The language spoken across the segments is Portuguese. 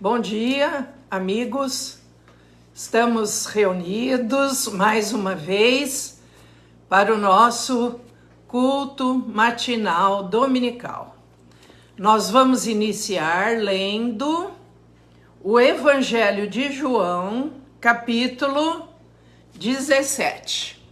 Bom dia, amigos. Estamos reunidos mais uma vez para o nosso culto matinal dominical. Nós vamos iniciar lendo o Evangelho de João, capítulo 17.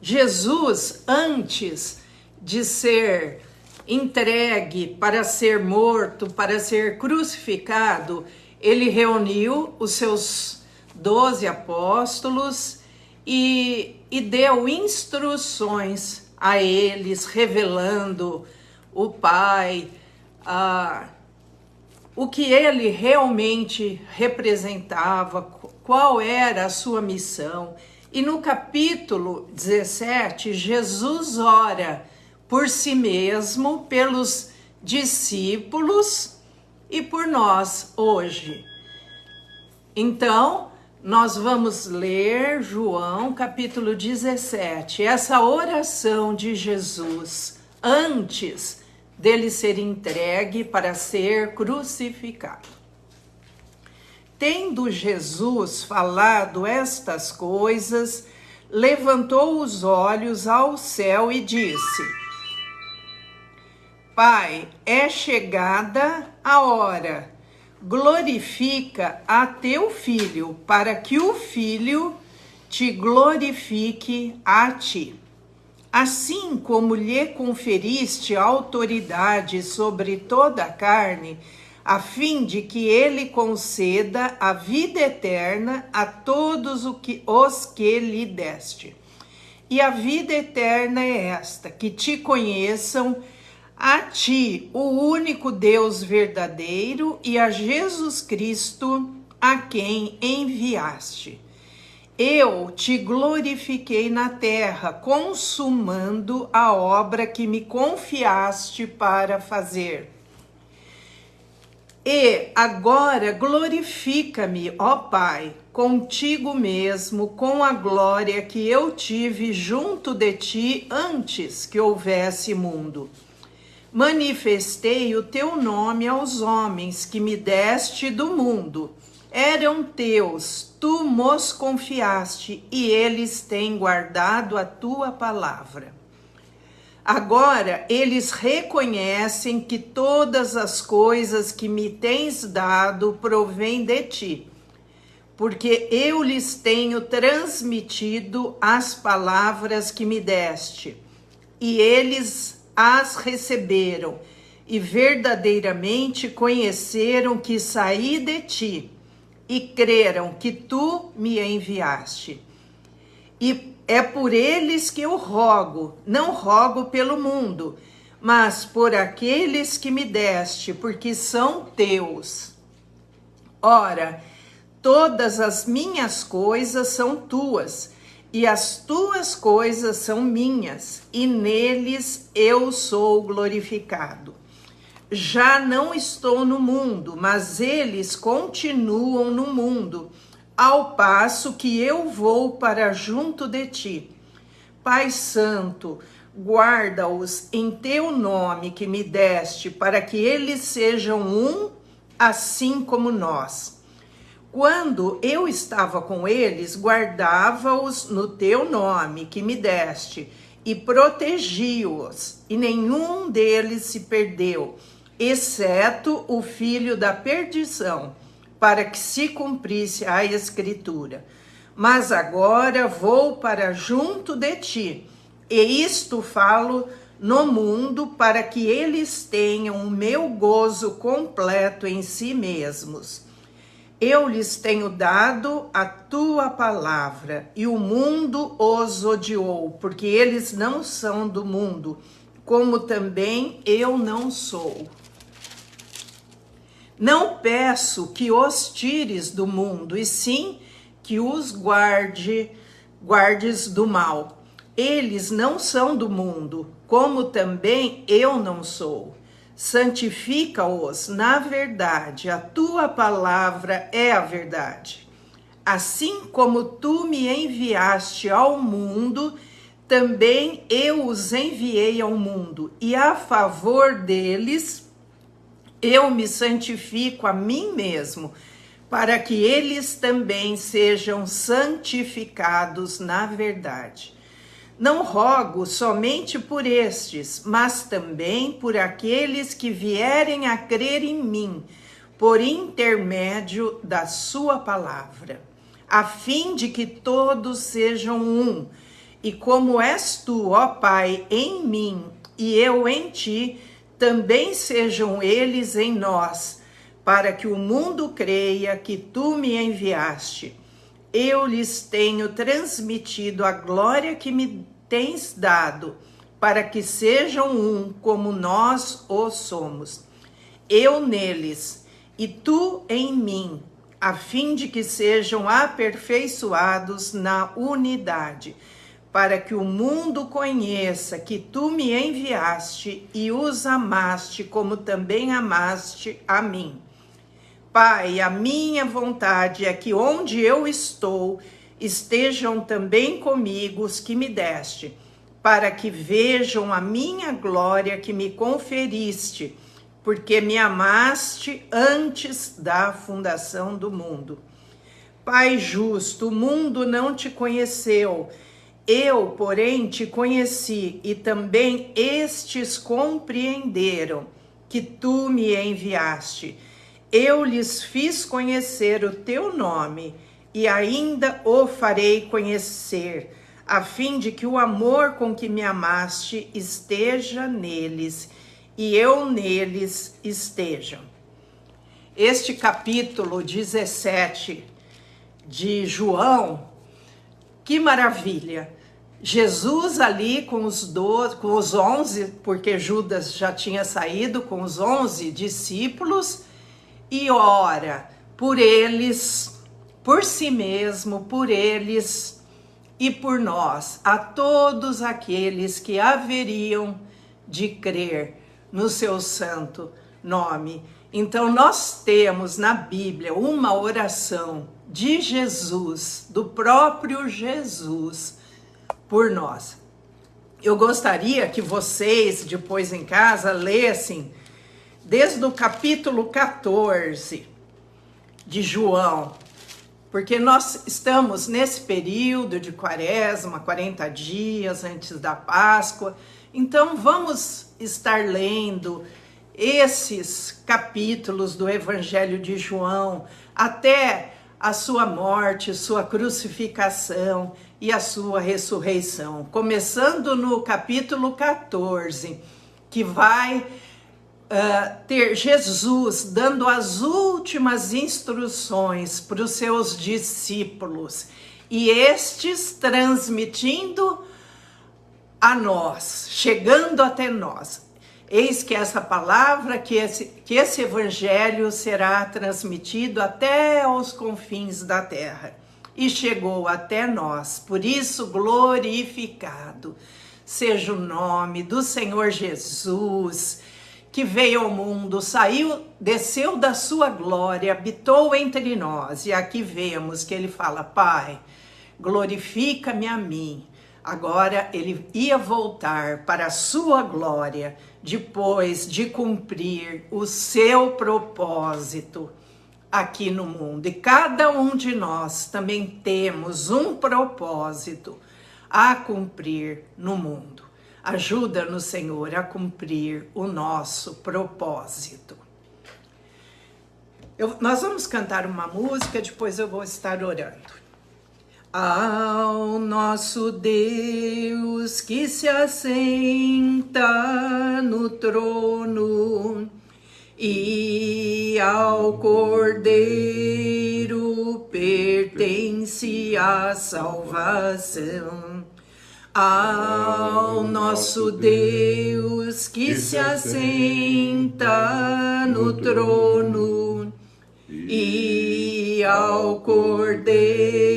Jesus, antes de ser entregue para ser morto, para ser crucificado, ele reuniu os seus 12 apóstolos e deu instruções a eles, revelando o Pai, o que ele realmente representava, qual era a sua missão. E no capítulo 17, Jesus ora por si mesmo, pelos discípulos e por nós hoje. Então, nós vamos ler João capítulo 17, essa oração de Jesus antes dele ser entregue para ser crucificado. Tendo Jesus falado estas coisas, levantou os olhos ao céu e disse: Pai, é chegada a hora, glorifica a teu Filho, para que o Filho te glorifique a ti. Assim como lhe conferiste autoridade sobre toda a carne, a fim de que ele conceda a vida eterna a todos os que lhe deste. E a vida eterna é esta, que te conheçam, a ti, o único Deus verdadeiro, e a Jesus Cristo, a quem enviaste. Eu te glorifiquei na terra, consumando a obra que me confiaste para fazer. E agora glorifica-me, ó Pai, contigo mesmo, com a glória que eu tive junto de ti antes que houvesse mundo. Manifestei o teu nome aos homens que me deste do mundo. Eram teus, tu mos confiaste, e eles têm guardado a tua palavra. Agora eles reconhecem que todas as coisas que me tens dado provêm de ti, porque eu lhes tenho transmitido as palavras que me deste, e eles as receberam, e verdadeiramente conheceram que saí de ti, e creram que tu me enviaste. E é por eles que eu rogo, não rogo pelo mundo, mas por aqueles que me deste, porque são teus. Ora, todas as minhas coisas são tuas, e as tuas coisas são minhas, e neles eu sou glorificado. Já não estou no mundo, mas eles continuam no mundo, ao passo que eu vou para junto de ti. Pai Santo, guarda-os em teu nome que me deste, para que eles sejam um, assim como nós. Quando eu estava com eles, guardava-os no teu nome que me deste, e protegi-os, e nenhum deles se perdeu, exceto o filho da perdição, para que se cumprisse a Escritura. Mas agora vou para junto de ti, e isto falo no mundo, para que eles tenham o meu gozo completo em si mesmos. Eu lhes tenho dado a tua palavra, e o mundo os odiou, porque eles não são do mundo, como também eu não sou. Não peço que os tires do mundo, e sim que os guardes do mal. Eles não são do mundo, como também eu não sou. Santifica-os na verdade, a tua palavra é a verdade. Assim como tu me enviaste ao mundo, também eu os enviei ao mundo, e a favor deles eu me santifico a mim mesmo, para que eles também sejam santificados na verdade. Não rogo somente por estes, mas também por aqueles que vierem a crer em mim, por intermédio da sua palavra, a fim de que todos sejam um, e como és tu, ó Pai, em mim e eu em ti, também sejam eles em nós, para que o mundo creia que tu me enviaste. Eu lhes tenho transmitido a glória que me tens dado, para que sejam um como nós o somos. Eu neles e tu em mim, a fim de que sejam aperfeiçoados na unidade, para que o mundo conheça que tu me enviaste e os amaste como também amaste a mim. Pai, a minha vontade é que onde eu estou, estejam também comigo os que me deste, para que vejam a minha glória que me conferiste, porque me amaste antes da fundação do mundo. Pai justo, o mundo não te conheceu, eu, porém, te conheci, e também estes compreenderam que tu me enviaste. Eu lhes fiz conhecer o teu nome, e ainda o farei conhecer, a fim de que o amor com que me amaste esteja neles, e eu neles esteja. Este capítulo 17 de João, que maravilha! Jesus ali com os 11, porque Judas já tinha saído, com os 11 discípulos, e ora por eles, por si mesmo, por eles e por nós, a todos aqueles que haveriam de crer no seu santo nome. Então nós temos na Bíblia uma oração de Jesus, do próprio Jesus, por nós. Eu gostaria que vocês, depois em casa, lessem desde o capítulo 14 de João, porque nós estamos nesse período de quaresma, 40 dias antes da Páscoa, então vamos estar lendo esses capítulos do Evangelho de João até a sua morte, sua crucificação e a sua ressurreição. Começando no capítulo 14, que vai ter Jesus dando as últimas instruções para os seus discípulos, e estes transmitindo a nós, chegando até nós. Eis que essa palavra, que esse evangelho será transmitido até aos confins da terra. E chegou até nós, por isso glorificado seja o nome do Senhor Jesus, que veio ao mundo, saiu, desceu da sua glória, habitou entre nós. E aqui vemos que ele fala: Pai, glorifica-me a mim. Agora ele ia voltar para a sua glória, depois de cumprir o seu propósito aqui no mundo. E cada um de nós também temos um propósito a cumprir no mundo. Ajuda-nos, Senhor, a cumprir o nosso propósito. Nós vamos cantar uma música, depois eu vou estar orando. Ao nosso Deus que se assenta no trono, e ao Cordeiro pertence a salvação. Ao nosso Deus que se assenta no trono, e ao Cordeiro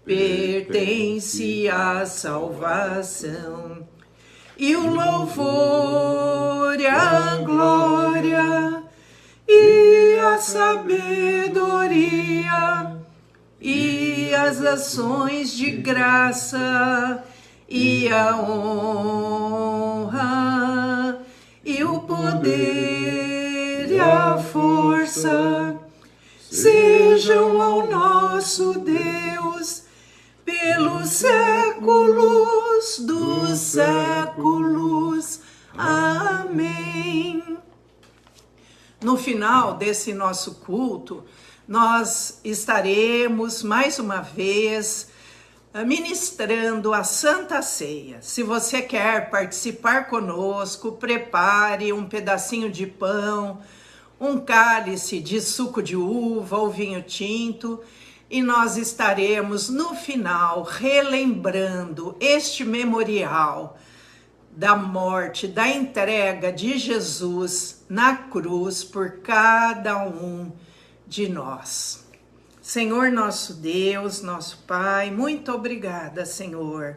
pertence a salvação. E o louvor e a glória e a sabedoria e as ações de graça e a honra, e o poder e a força sejam ao nosso Deus pelos séculos dos séculos. Amém. No final desse nosso culto, nós estaremos mais uma vez ministrando a Santa Ceia. Se você quer participar conosco, prepare um pedacinho de pão, um cálice de suco de uva ou vinho tinto, e nós estaremos no final relembrando este memorial da morte, da entrega de Jesus na cruz por cada um de nós. Senhor nosso Deus, nosso Pai, muito obrigada, Senhor,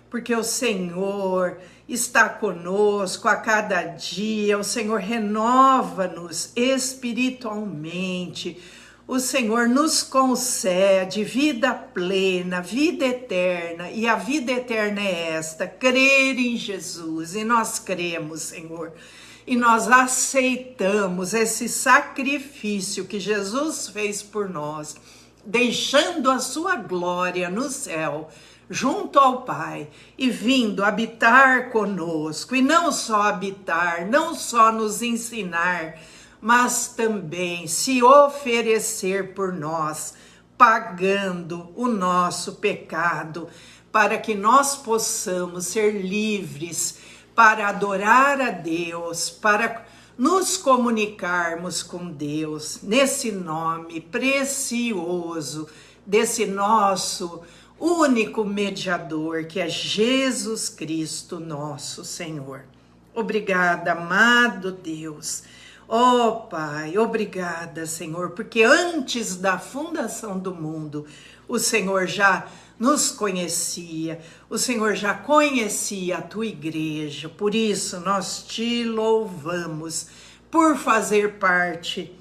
porque o Senhor está conosco a cada dia, o Senhor renova-nos espiritualmente, o Senhor nos concede vida plena, vida eterna, e a vida eterna é esta, crer em Jesus, e nós cremos, Senhor, e nós aceitamos esse sacrifício que Jesus fez por nós, deixando a sua glória no céu, junto ao Pai, e vindo habitar conosco, e não só habitar, não só nos ensinar, mas também se oferecer por nós, pagando o nosso pecado, para que nós possamos ser livres para adorar a Deus, para nos comunicarmos com Deus, nesse nome precioso desse nosso único mediador, que é Jesus Cristo, nosso Senhor. Obrigada, amado Deus. Oh, Pai, obrigada, Senhor, porque antes da fundação do mundo, o Senhor já nos conhecia, o Senhor já conhecia a tua igreja, por isso nós te louvamos por fazer parte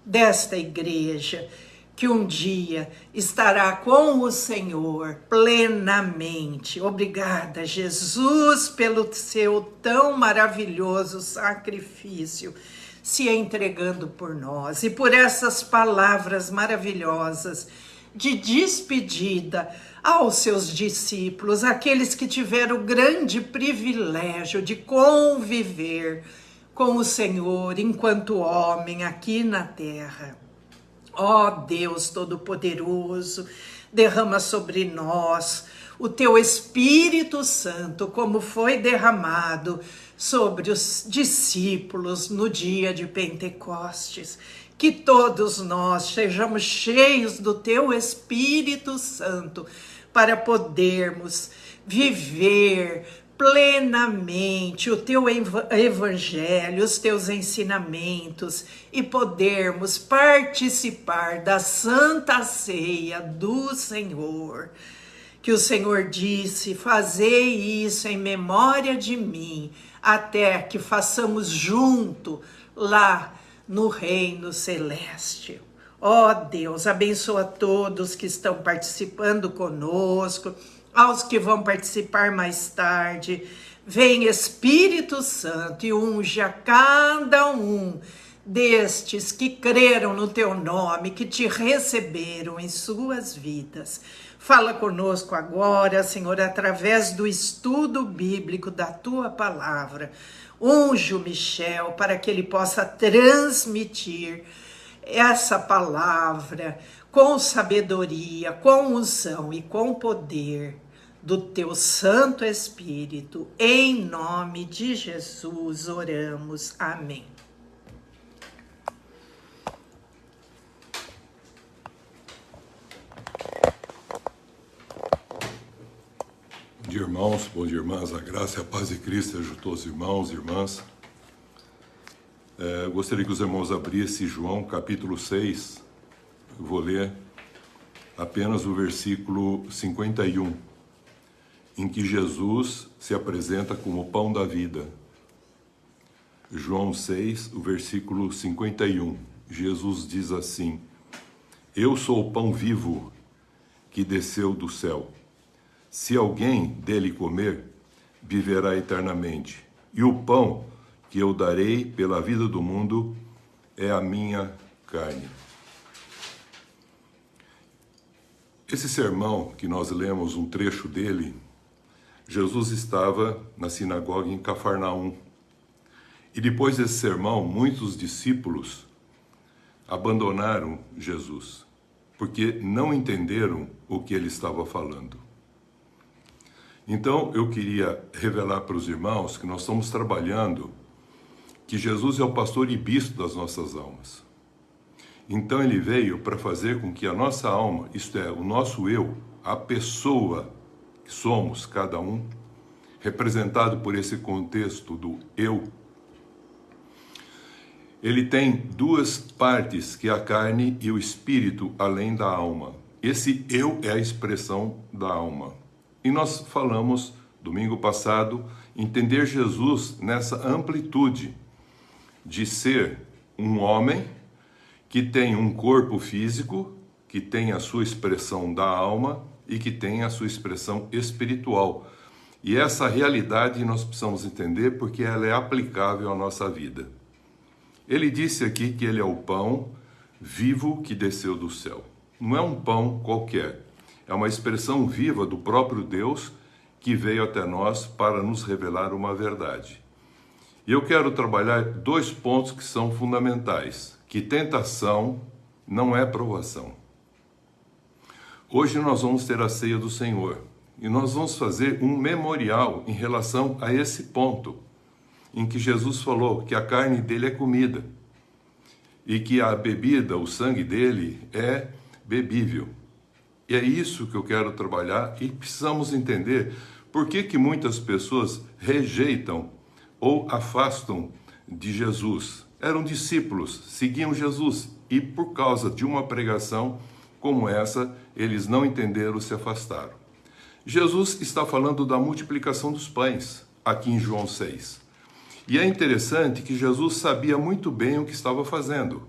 desta igreja, que um dia estará com o Senhor plenamente. Obrigada, Jesus, pelo seu tão maravilhoso sacrifício, se entregando por nós, e por essas palavras maravilhosas de despedida aos seus discípulos, aqueles que tiveram o grande privilégio de conviver com o Senhor enquanto homem aqui na terra. Ó Deus Todo-Poderoso, derrama sobre nós o teu Espírito Santo, como foi derramado sobre os discípulos no dia de Pentecostes. Que todos nós sejamos cheios do teu Espírito Santo para podermos viver plenamente o teu evangelho, os teus ensinamentos, e podermos participar da Santa Ceia do Senhor. Que o Senhor disse: fazei isso em memória de mim, até que façamos junto lá no reino celeste. Ó Deus, abençoa todos que estão participando conosco, aos que vão participar mais tarde. Vem Espírito Santo e unge a cada um destes que creram no teu nome, que te receberam em suas vidas. Fala conosco agora, Senhor, através do estudo bíblico da tua palavra. Unge o Michel para que ele possa transmitir essa palavra com sabedoria, com unção e com poder do teu Santo Espírito. Em nome de Jesus oramos. Amém. Bom dia, irmãos, bom dia, irmãs, a graça e a paz de Cristo seja todos os irmãos e irmãs. Gostaria que os irmãos abrissem João capítulo 6, eu vou ler apenas o versículo 51, em que Jesus se apresenta como o pão da vida. João 6, o versículo 51, Jesus diz assim: Eu sou o pão vivo que desceu do céu. Se alguém dele comer, viverá eternamente. E o pão que eu darei pela vida do mundo é a minha carne. Esse sermão que nós lemos, um trecho dele, Jesus estava na sinagoga em Cafarnaum. E depois desse sermão, muitos discípulos abandonaram Jesus, porque não entenderam o que ele estava falando. Então, eu queria revelar para os irmãos que nós estamos trabalhando, que Jesus é o pastor e bispo das nossas almas. Então, ele veio para fazer com que a nossa alma, isto é, o nosso eu, a pessoa que somos, cada um, representado por esse contexto do eu, ele tem duas partes, que é a carne e o espírito, além da alma. Esse eu é a expressão da alma. E nós falamos, domingo passado, entender Jesus nessa amplitude de ser um homem que tem um corpo físico, que tem a sua expressão da alma e que tem a sua expressão espiritual. E essa realidade nós precisamos entender porque ela é aplicável à nossa vida. Ele disse aqui que ele é o pão vivo que desceu do céu. Não é um pão qualquer, é uma expressão viva do próprio Deus que veio até nós para nos revelar uma verdade. E eu quero trabalhar 2 pontos que são fundamentais, que tentação não é provação. Hoje nós vamos ter a ceia do Senhor e nós vamos fazer um memorial em relação a esse ponto, em que Jesus falou que a carne dele é comida e que a bebida, o sangue dele, é bebível. E é isso que eu quero trabalhar e precisamos entender por que muitas pessoas rejeitam ou afastam de Jesus. Eram discípulos, seguiam Jesus e por causa de uma pregação como essa, eles não entenderam, se afastaram. Jesus está falando da multiplicação dos pães, aqui em João 6. E é interessante que Jesus sabia muito bem o que estava fazendo.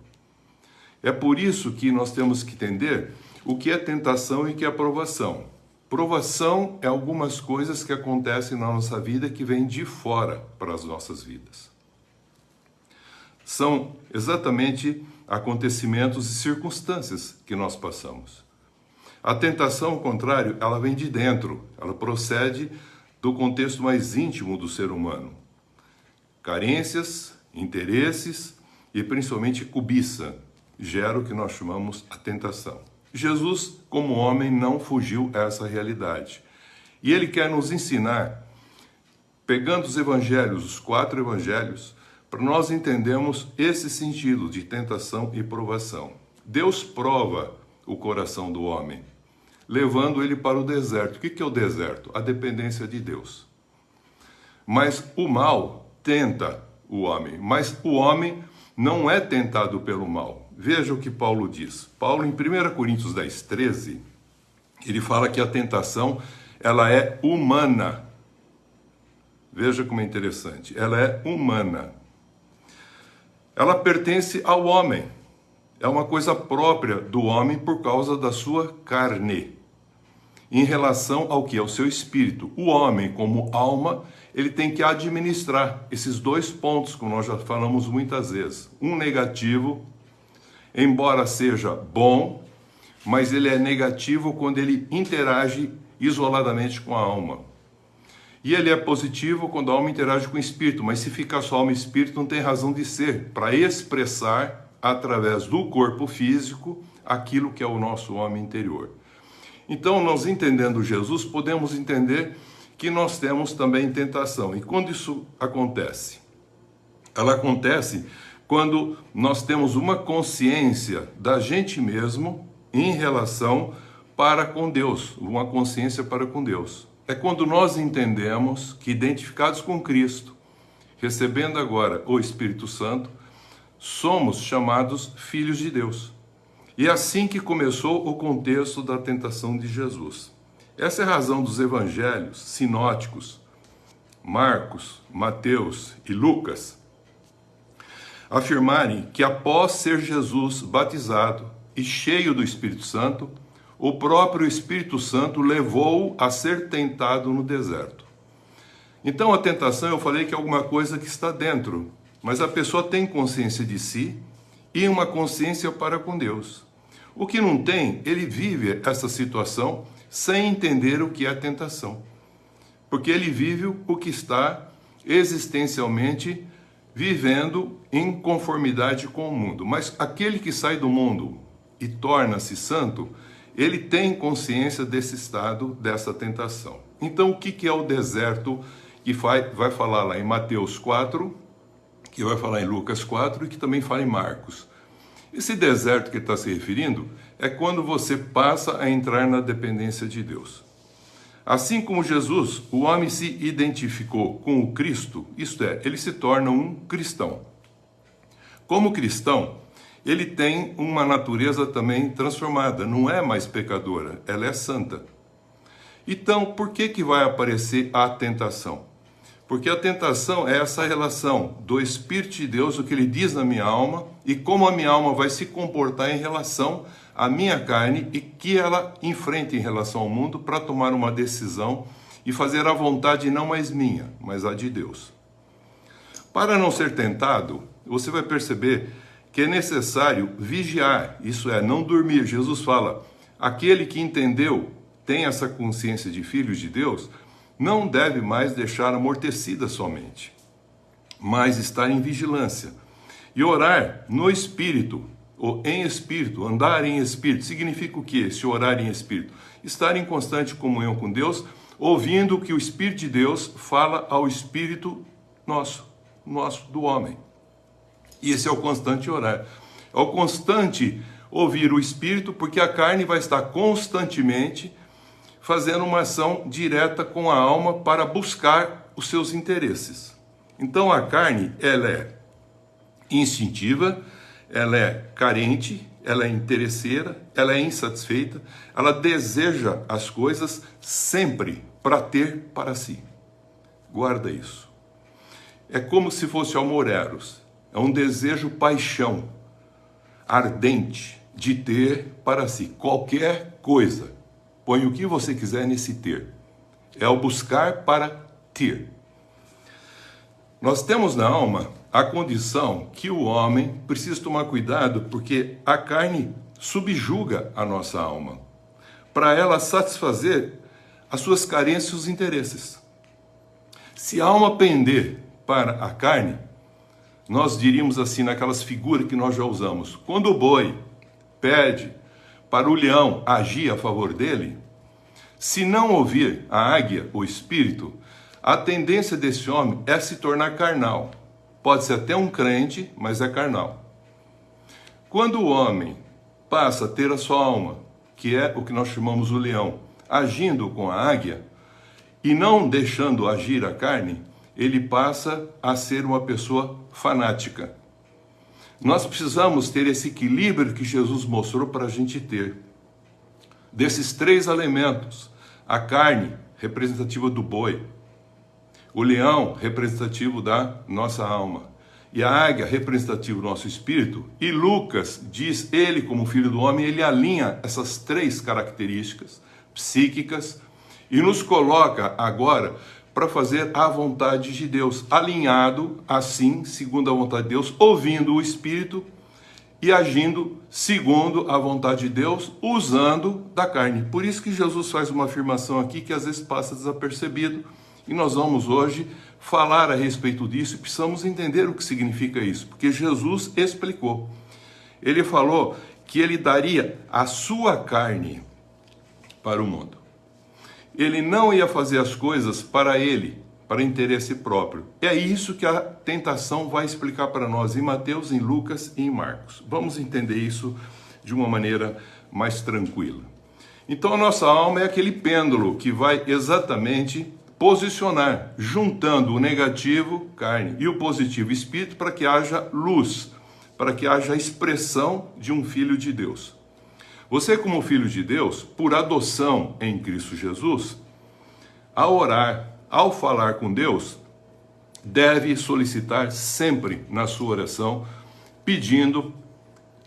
É por isso que nós temos que entender o que é tentação e o que é provação. Provação é algumas coisas que acontecem na nossa vida que vêm de fora para as nossas vidas. São exatamente acontecimentos e circunstâncias que nós passamos. A tentação, ao contrário, ela vem de dentro, ela procede do contexto mais íntimo do ser humano. Carências, interesses e principalmente cobiça gera o que nós chamamos a tentação. Jesus, como homem, não fugiu a essa realidade. E ele quer nos ensinar, pegando os evangelhos, os 4 evangelhos, para nós entendermos esse sentido de tentação e provação. Deus prova o coração do homem, levando ele para o deserto. O que é o deserto? A dependência de Deus. Mas o mal tenta o homem, mas o homem não é tentado pelo mal. Veja o que Paulo diz. Paulo, em 1 Coríntios 10, 13, ele fala que a tentação, ela é humana. Veja como é interessante. Ela é humana. Ela pertence ao homem. É uma coisa própria do homem por causa da sua carne. Em relação ao que? Ao seu espírito. O homem, como alma, ele tem que administrar esses 2 pontos, como nós já falamos muitas vezes. Um negativo, embora seja bom, mas ele é negativo quando ele interage isoladamente com a alma. E ele é positivo quando a alma interage com o espírito, mas se ficar só alma e espírito, não tem razão de ser, para expressar, através do corpo físico, aquilo que é o nosso homem interior. Então, nós entendendo Jesus, podemos entender que nós temos também tentação. E quando isso acontece? Ela acontece quando nós temos uma consciência da gente mesmo em relação para com Deus, uma consciência para com Deus. É quando nós entendemos que, identificados com Cristo, recebendo agora o Espírito Santo, somos chamados filhos de Deus. E é assim que começou o contexto da tentação de Jesus. Essa é a razão dos evangelhos sinóticos, Marcos, Mateus e Lucas, afirmarem que após ser Jesus batizado e cheio do Espírito Santo, o próprio Espírito Santo levou-o a ser tentado no deserto. Então a tentação, eu falei que é alguma coisa que está dentro, mas a pessoa tem consciência de si e uma consciência para com Deus. O que não tem, ele vive essa situação sem entender o que é tentação, porque ele vive o que está existencialmente vivendo em conformidade com o mundo. Mas aquele que sai do mundo e torna-se santo, ele tem consciência desse estado, dessa tentação. Então, o que é o deserto que vai falar lá em Mateus 4, que vai falar em Lucas 4 e que também fala em Marcos? Esse deserto que ele está se referindo é quando você passa a entrar na dependência de Deus. Assim como Jesus, o homem se identificou com o Cristo, isto é, ele se torna um cristão. Como cristão, ele tem uma natureza também transformada, não é mais pecadora, ela é santa. Então, por que vai aparecer a tentação? Porque a tentação é essa relação do Espírito de Deus, o que ele diz na minha alma, e como a minha alma vai se comportar em relação à minha carne e que ela enfrenta em relação ao mundo para tomar uma decisão e fazer a vontade não mais minha, mas a de Deus. Para não ser tentado, você vai perceber que é necessário vigiar, isso é, não dormir. Jesus fala, aquele que entendeu, tem essa consciência de filho de Deus, não deve mais deixar amortecida sua mente, mas estar em vigilância. E orar no Espírito, ou em Espírito, andar em Espírito, significa o quê? Se orar em Espírito? Estar em constante comunhão com Deus, ouvindo o que o Espírito de Deus fala ao Espírito nosso, do homem. E esse é o constante orar. É o constante ouvir o Espírito, porque a carne vai estar constantemente fazendo uma ação direta com a alma para buscar os seus interesses. Então a carne, ela é instintiva, ela é carente, ela é interesseira, ela é insatisfeita, ela deseja as coisas sempre para ter para si. Guarda isso. É como se fosse almoreros, é um desejo paixão, ardente, de ter para si qualquer coisa. Põe o que você quiser nesse ter. É o buscar para ter. Nós temos na alma a condição que o homem precisa tomar cuidado, porque a carne subjuga a nossa alma, para ela satisfazer as suas carências e os interesses. Se a alma pender para a carne, nós diríamos assim, naquelas figuras que nós já usamos, quando o boi pede para o leão agir a favor dele, se não ouvir a águia, o espírito, a tendência desse homem é se tornar carnal. Pode ser até um crente, mas é carnal. Quando o homem passa a ter a sua alma, que é o que nós chamamos o leão, agindo com a águia, e não deixando agir a carne, ele passa a ser uma pessoa fanática. Nós precisamos ter esse equilíbrio que Jesus mostrou para a gente ter. Desses três elementos, a carne, representativa do boi, o leão, representativo da nossa alma, e a águia, representativo do nosso espírito, e Lucas diz, ele como filho do homem, ele alinha essas três características psíquicas e nos coloca agora para fazer a vontade de Deus, alinhado assim, segundo a vontade de Deus, ouvindo o Espírito e agindo segundo a vontade de Deus, usando da carne. Por isso que Jesus faz uma afirmação aqui que às vezes passa desapercebido, e nós vamos hoje falar a respeito disso e precisamos entender o que significa isso, porque Jesus explicou. Ele falou que ele daria a sua carne para o mundo. Ele não ia fazer as coisas para ele, para interesse próprio. É isso que a tentação vai explicar para nós em Mateus, em Lucas e em Marcos. Vamos entender isso de uma maneira mais tranquila. Então a nossa alma é aquele pêndulo que vai exatamente posicionar, juntando o negativo, carne, e o positivo, espírito, para que haja luz, para que haja expressão de um filho de Deus. Você, como filho de Deus, por adoção em Cristo Jesus, ao orar, ao falar com Deus, deve solicitar sempre na sua oração, pedindo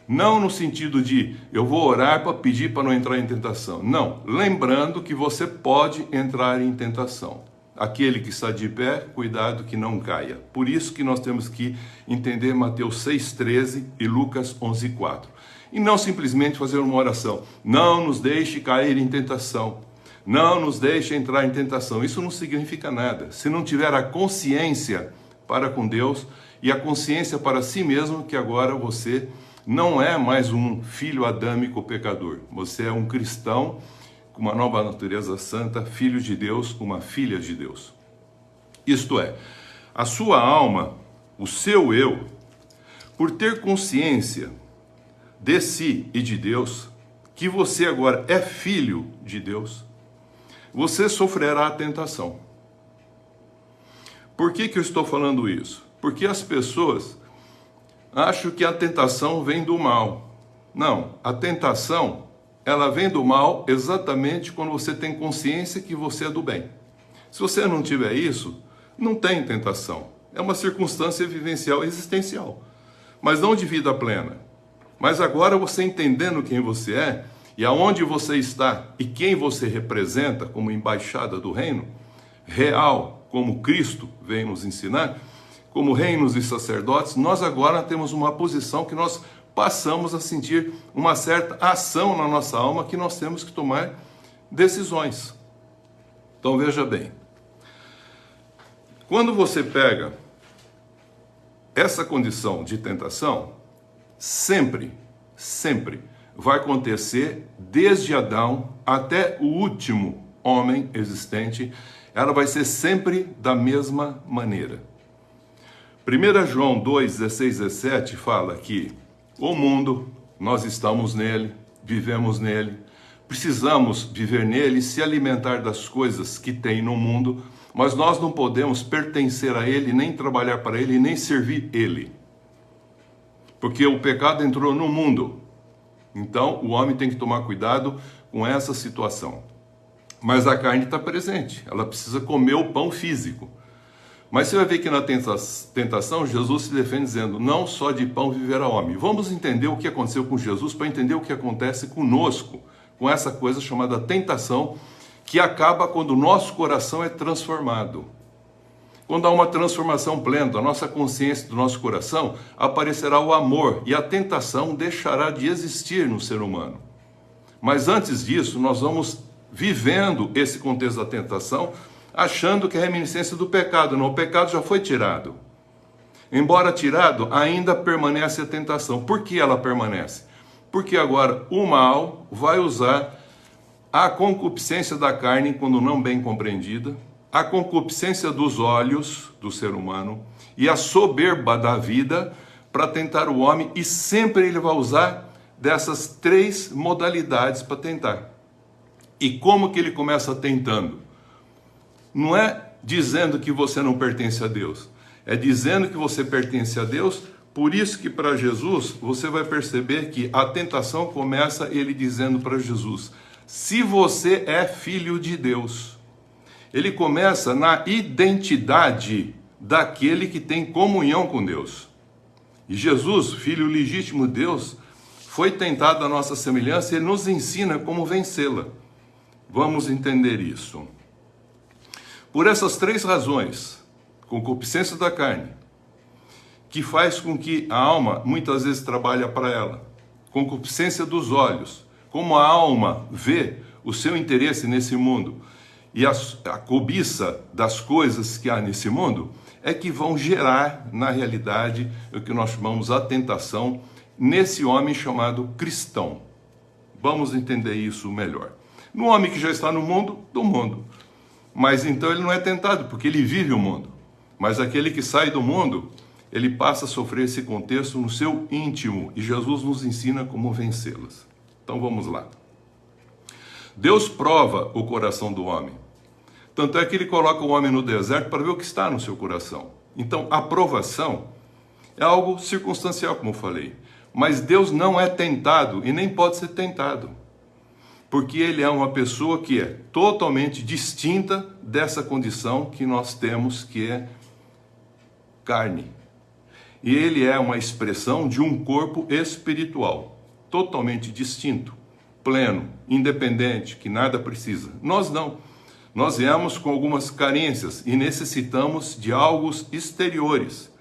Não no sentido de eu vou orar para pedir para não entrar em tentação. Não, lembrando que você pode entrar em tentação. Aquele que está de pé, cuidado que não caia. Por isso que nós temos que entender Mateus 6,13 e Lucas 11,4. E não simplesmente fazer uma oração. Não nos deixe cair em tentação. Não nos deixe entrar em tentação. Isso não significa nada. Se não tiver a consciência para com Deus e a consciência para si mesmo, que agora você não é mais um filho adâmico pecador. Você é um cristão com uma nova natureza santa, filho de Deus, uma filha de Deus. Isto é, a sua alma, o seu eu, por ter consciência de si e de Deus, que você agora é filho de Deus, você sofrerá a tentação. Por que eu estou falando isso? Porque as pessoas acham que a tentação vem do mal. Não, a tentação ela vem do mal exatamente quando você tem consciência que você é do bem. Se você não tiver isso, não tem tentação. É uma circunstância vivencial, existencial, mas não de vida plena. Mas agora você entendendo quem você é e aonde você está e quem você representa como embaixada do reino real, como Cristo vem nos ensinar, como reinos e sacerdotes, nós agora temos uma posição que nós passamos a sentir uma certa ação na nossa alma que nós temos que tomar decisões. Então veja bem, quando você pega essa condição de tentação, sempre vai acontecer desde Adão até o último homem existente, ela vai ser sempre da mesma maneira. 1 João 2, 16, 17 fala que o mundo, nós estamos nele, vivemos nele, precisamos viver nele e se alimentar das coisas que tem no mundo, mas nós não podemos pertencer a ele, nem trabalhar para ele, nem servir ele. Porque o pecado entrou no mundo. Então o homem tem que tomar cuidado com essa situação. Mas a carne está presente, ela precisa comer o pão físico. Mas você vai ver que na tentação, Jesus se defende dizendo, não só de pão viverá o homem. Vamos entender o que aconteceu com Jesus para entender o que acontece conosco, com essa coisa chamada tentação, que acaba quando o nosso coração é transformado. Quando há uma transformação plena da nossa consciência, do nosso coração, aparecerá o amor e a tentação deixará de existir no ser humano. Mas antes disso, nós vamos vivendo esse contexto da tentação, achando que é reminiscência do pecado. Não, o pecado já foi tirado. Embora tirado, ainda permanece a tentação. Por que ela permanece? Porque agora o mal vai usar a concupiscência da carne, quando não bem compreendida, a concupiscência dos olhos do ser humano e a soberba da vida para tentar o homem, e sempre ele vai usar dessas três modalidades para tentar. E como que ele começa tentando? Não é dizendo que você não pertence a Deus, é dizendo que você pertence a Deus. Por isso que para Jesus, você vai perceber que a tentação começa ele dizendo para Jesus, se você é filho de Deus. Ele começa na identidade daquele que tem comunhão com Deus. E Jesus, filho legítimo de Deus, foi tentado à nossa semelhança e nos ensina como vencê-la. Vamos entender isso. Por essas três razões, concupiscência da carne, que faz com que a alma muitas vezes trabalhe para ela, concupiscência dos olhos, como a alma vê o seu interesse nesse mundo, e a cobiça das coisas que há nesse mundo, é que vão gerar, na realidade, o que nós chamamos a tentação, nesse homem chamado cristão. Vamos entender isso melhor. No homem que já está no mundo, do mundo. Mas então ele não é tentado, porque ele vive o mundo. Mas aquele que sai do mundo, ele passa a sofrer esse contexto no seu íntimo. E Jesus nos ensina como vencê-las. Então vamos lá. Deus prova o coração do homem. Tanto é que ele coloca o homem no deserto para ver o que está no seu coração. Então a provação é algo circunstancial, como eu falei. Mas Deus não é tentado e nem pode ser tentado. Porque ele é uma pessoa que é totalmente distinta dessa condição que nós temos, que é carne. e ele é uma expressão de um corpo espiritual, totalmente distinto, pleno, independente, que nada precisa. Nós não. Nós viemos com algumas carências e necessitamos de algo exteriores.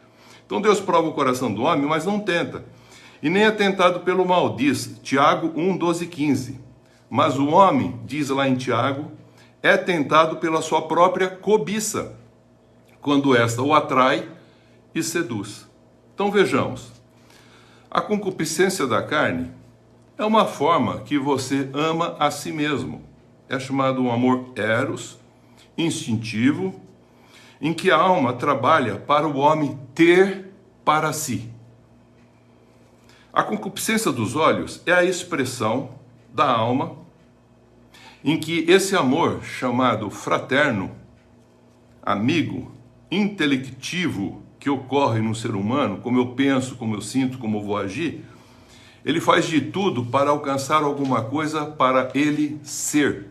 Então Deus prova o coração do homem, mas não tenta. E nem é tentado pelo mal, diz Tiago 1, 12 e 15. Mas o homem, diz lá em Tiago, é tentado pela sua própria cobiça, quando esta o atrai e seduz. Então vejamos, a concupiscência da carne é uma forma que você ama a si mesmo. É chamado um amor eros, instintivo, em que a alma trabalha para o homem ter para si. A concupiscência dos olhos é a expressão da alma em que esse amor chamado fraterno, amigo, intelectivo que ocorre no ser humano, como eu penso, como eu sinto, como eu vou agir, ele faz de tudo para alcançar alguma coisa para ele ser.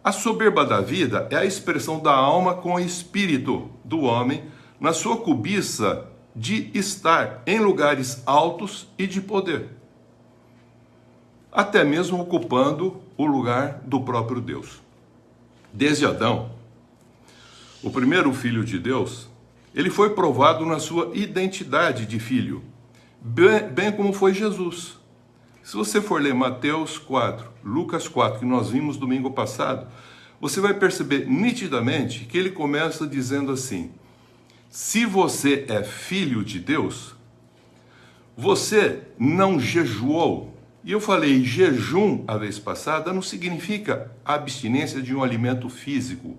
A soberba da vida é a expressão da alma com o espírito do homem na sua cobiça de estar em lugares altos e de poder, até mesmo ocupando o lugar do próprio Deus. Desde Adão, o primeiro filho de Deus, ele foi provado na sua identidade de filho, bem como foi Jesus. Se você for ler Mateus 4, Lucas 4, que nós vimos domingo passado, você vai perceber nitidamente que ele começa dizendo assim: se você é filho de Deus, você não jejuou. E eu falei, jejum a vez passada não significa abstinência de um alimento físico.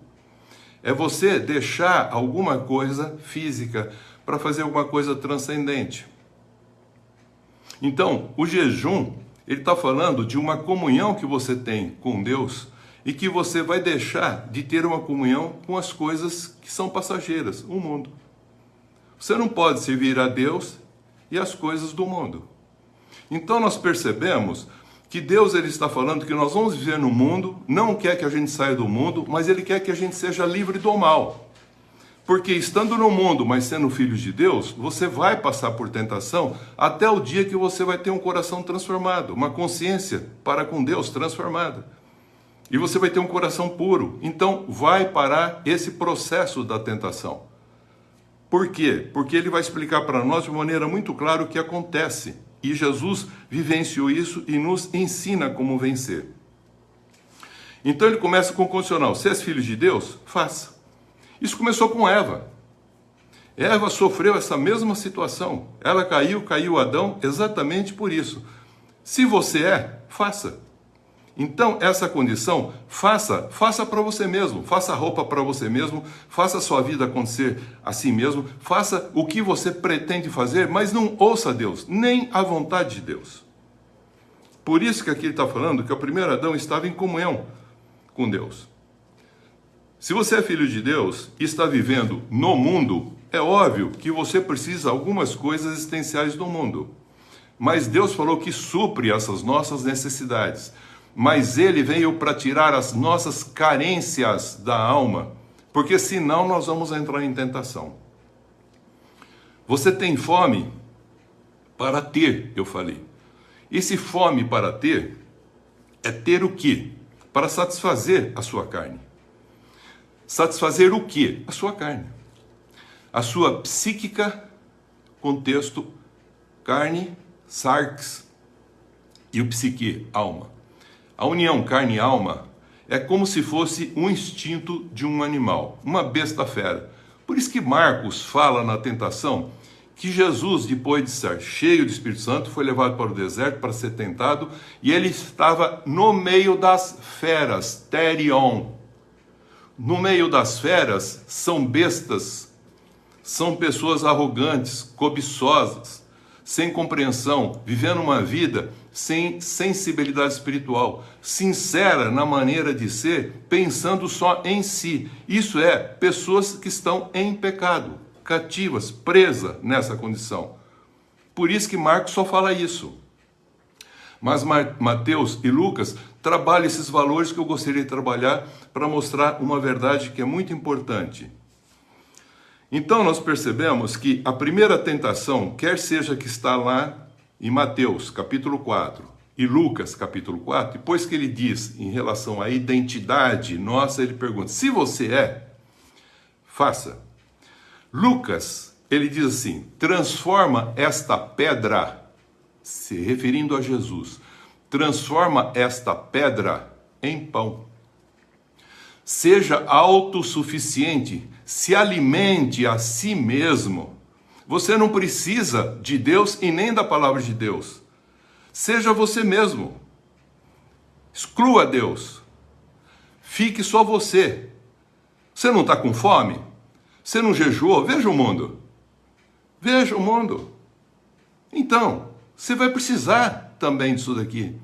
É você deixar alguma coisa física para fazer alguma coisa transcendente. Então, o jejum, ele está falando de uma comunhão que você tem com Deus e que você vai deixar de ter uma comunhão com as coisas que são passageiras, o mundo. Você não pode servir a Deus e as coisas do mundo. Então nós percebemos que Deus ele está falando que nós vamos viver no mundo, não quer que a gente saia do mundo, mas Ele quer que a gente seja livre do mal. Porque estando no mundo, mas sendo filho de Deus, você vai passar por tentação até o dia que você vai ter um coração transformado, uma consciência para com Deus transformada. E você vai ter um coração puro. Então vai parar esse processo da tentação. Por quê? Porque ele vai explicar para nós de maneira muito clara o que acontece. E Jesus vivenciou isso e nos ensina como vencer. Então ele começa com o condicional. Se és filho de Deus, faça. Isso começou com Eva. Eva sofreu essa mesma situação. Ela caiu Adão exatamente por isso. Se você é, faça. Então, essa condição, faça para você mesmo, faça a roupa para você mesmo, faça a sua vida acontecer assim mesmo, faça o que você pretende fazer, mas não ouça Deus, nem a vontade de Deus. Por isso que aqui ele está falando que o primeiro Adão estava em comunhão com Deus. Se você é filho de Deus e está vivendo no mundo, é óbvio que você precisa de algumas coisas existenciais do mundo. Mas Deus falou que supre essas nossas necessidades. Mas Ele veio para tirar as nossas carências da alma, porque senão nós vamos entrar em tentação. Você tem fome para ter, eu falei. E se fome para ter, é ter o quê? Para satisfazer a sua carne. Satisfazer o quê? A sua carne. A sua psíquica, contexto, carne, sarx, e o psique, alma. A união carne e alma é como se fosse um instinto de um animal, uma besta fera. Por isso que Marcos fala na tentação que Jesus, depois de ser cheio do Espírito Santo, foi levado para o deserto para ser tentado e ele estava no meio das feras, terion. No meio das feras são bestas, são pessoas arrogantes, cobiçosas, sem compreensão, vivendo uma vida sem sensibilidade espiritual, sincera na maneira de ser, pensando só em si. Isso é, pessoas que estão em pecado, cativas, presas nessa condição. Por isso que Marcos só fala isso. Mas Mateus e Lucas trabalham esses valores que eu gostaria de trabalhar para mostrar uma verdade que é muito importante. Então nós percebemos que a primeira tentação, quer seja que está lá em Mateus capítulo 4 e Lucas capítulo 4, depois que ele diz em relação à identidade nossa, ele pergunta, se você é, faça. Lucas, ele diz assim, transforma esta pedra, se referindo a Jesus, transforma esta pedra em pão. Seja autossuficiente, se alimente a si mesmo. Você não precisa de Deus e nem da palavra de Deus. Seja você mesmo. Exclua Deus. Fique só você. Você não está com fome? Você não jejuou? Veja o mundo. Veja o mundo. Então, você vai precisar também disso daqui.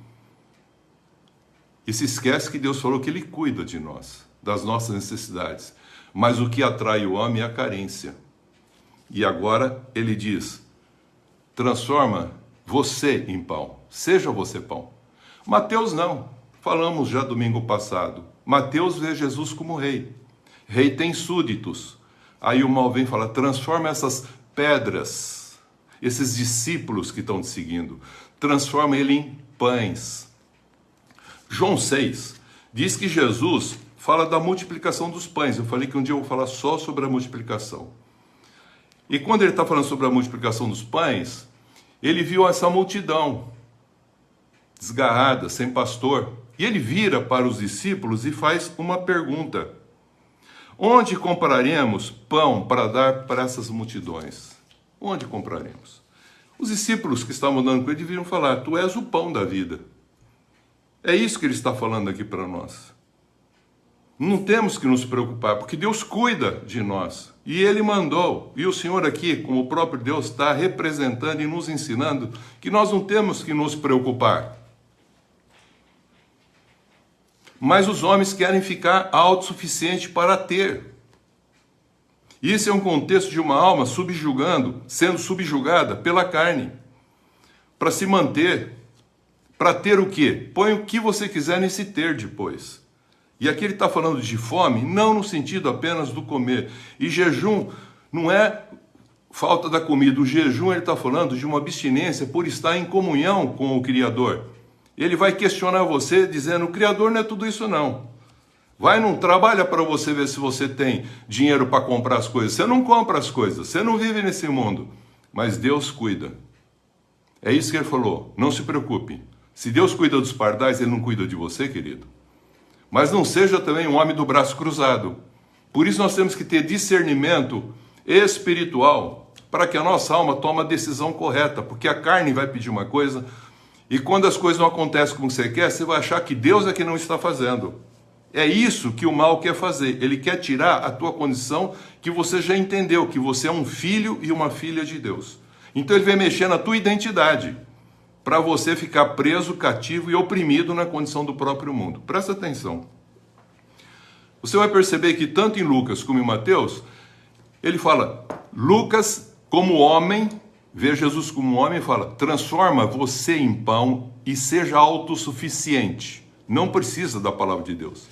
E se esquece que Deus falou que Ele cuida de nós, das nossas necessidades. Mas o que atrai o homem é a carência. E agora Ele diz, transforma você em pão. Seja você pão. Mateus não. Falamos já domingo passado. Mateus vê Jesus como rei. Rei tem súditos. Aí o mal vem e fala, transforma essas pedras, esses discípulos que estão te seguindo, transforma ele em pães. João 6 diz que Jesus fala da multiplicação dos pães. Eu falei que um dia eu vou falar só sobre a multiplicação. E quando ele está falando sobre a multiplicação dos pães, ele viu essa multidão desgarrada, sem pastor. E ele vira para os discípulos e faz uma pergunta. Onde compraremos pão para dar para essas multidões? Onde compraremos? Os discípulos que estavam andando com ele deviam falar, tu és o pão da vida. É isso que ele está falando aqui para nós. Não temos que nos preocupar, porque Deus cuida de nós. E Ele mandou. E o Senhor aqui, como o próprio Deus, está representando e nos ensinando que nós não temos que nos preocupar. Mas os homens querem ficar autossuficientes para ter. Isso é um contexto de uma alma sendo subjugada pela carne, para se manter, para ter o quê? Põe o que você quiser nesse ter depois. E aqui ele está falando de fome, não no sentido apenas do comer. E jejum não é falta da comida, o jejum ele está falando de uma abstinência por estar em comunhão com o Criador. Ele vai questionar você dizendo, o Criador não é tudo isso não. Vai, não trabalha para você ver se você tem dinheiro para comprar as coisas. Você não compra as coisas, você não vive nesse mundo. Mas Deus cuida. É isso que ele falou, não se preocupe. Se Deus cuida dos pardais, Ele não cuida de você, querido. Mas não seja também um homem do braço cruzado. Por isso nós temos que ter discernimento espiritual para que a nossa alma tome a decisão correta. Porque a carne vai pedir uma coisa e quando as coisas não acontecem como você quer, você vai achar que Deus é que não está fazendo. É isso que o mal quer fazer. Ele quer tirar a tua condição que você já entendeu, que você é um filho e uma filha de Deus. Então ele vem mexer na tua identidade, para você ficar preso, cativo e oprimido na condição do próprio mundo. Presta atenção. Você vai perceber que tanto em Lucas como em Mateus, ele fala, Lucas como homem, vê Jesus como homem e fala, transforma você em pão e seja autossuficiente. Não precisa da palavra de Deus.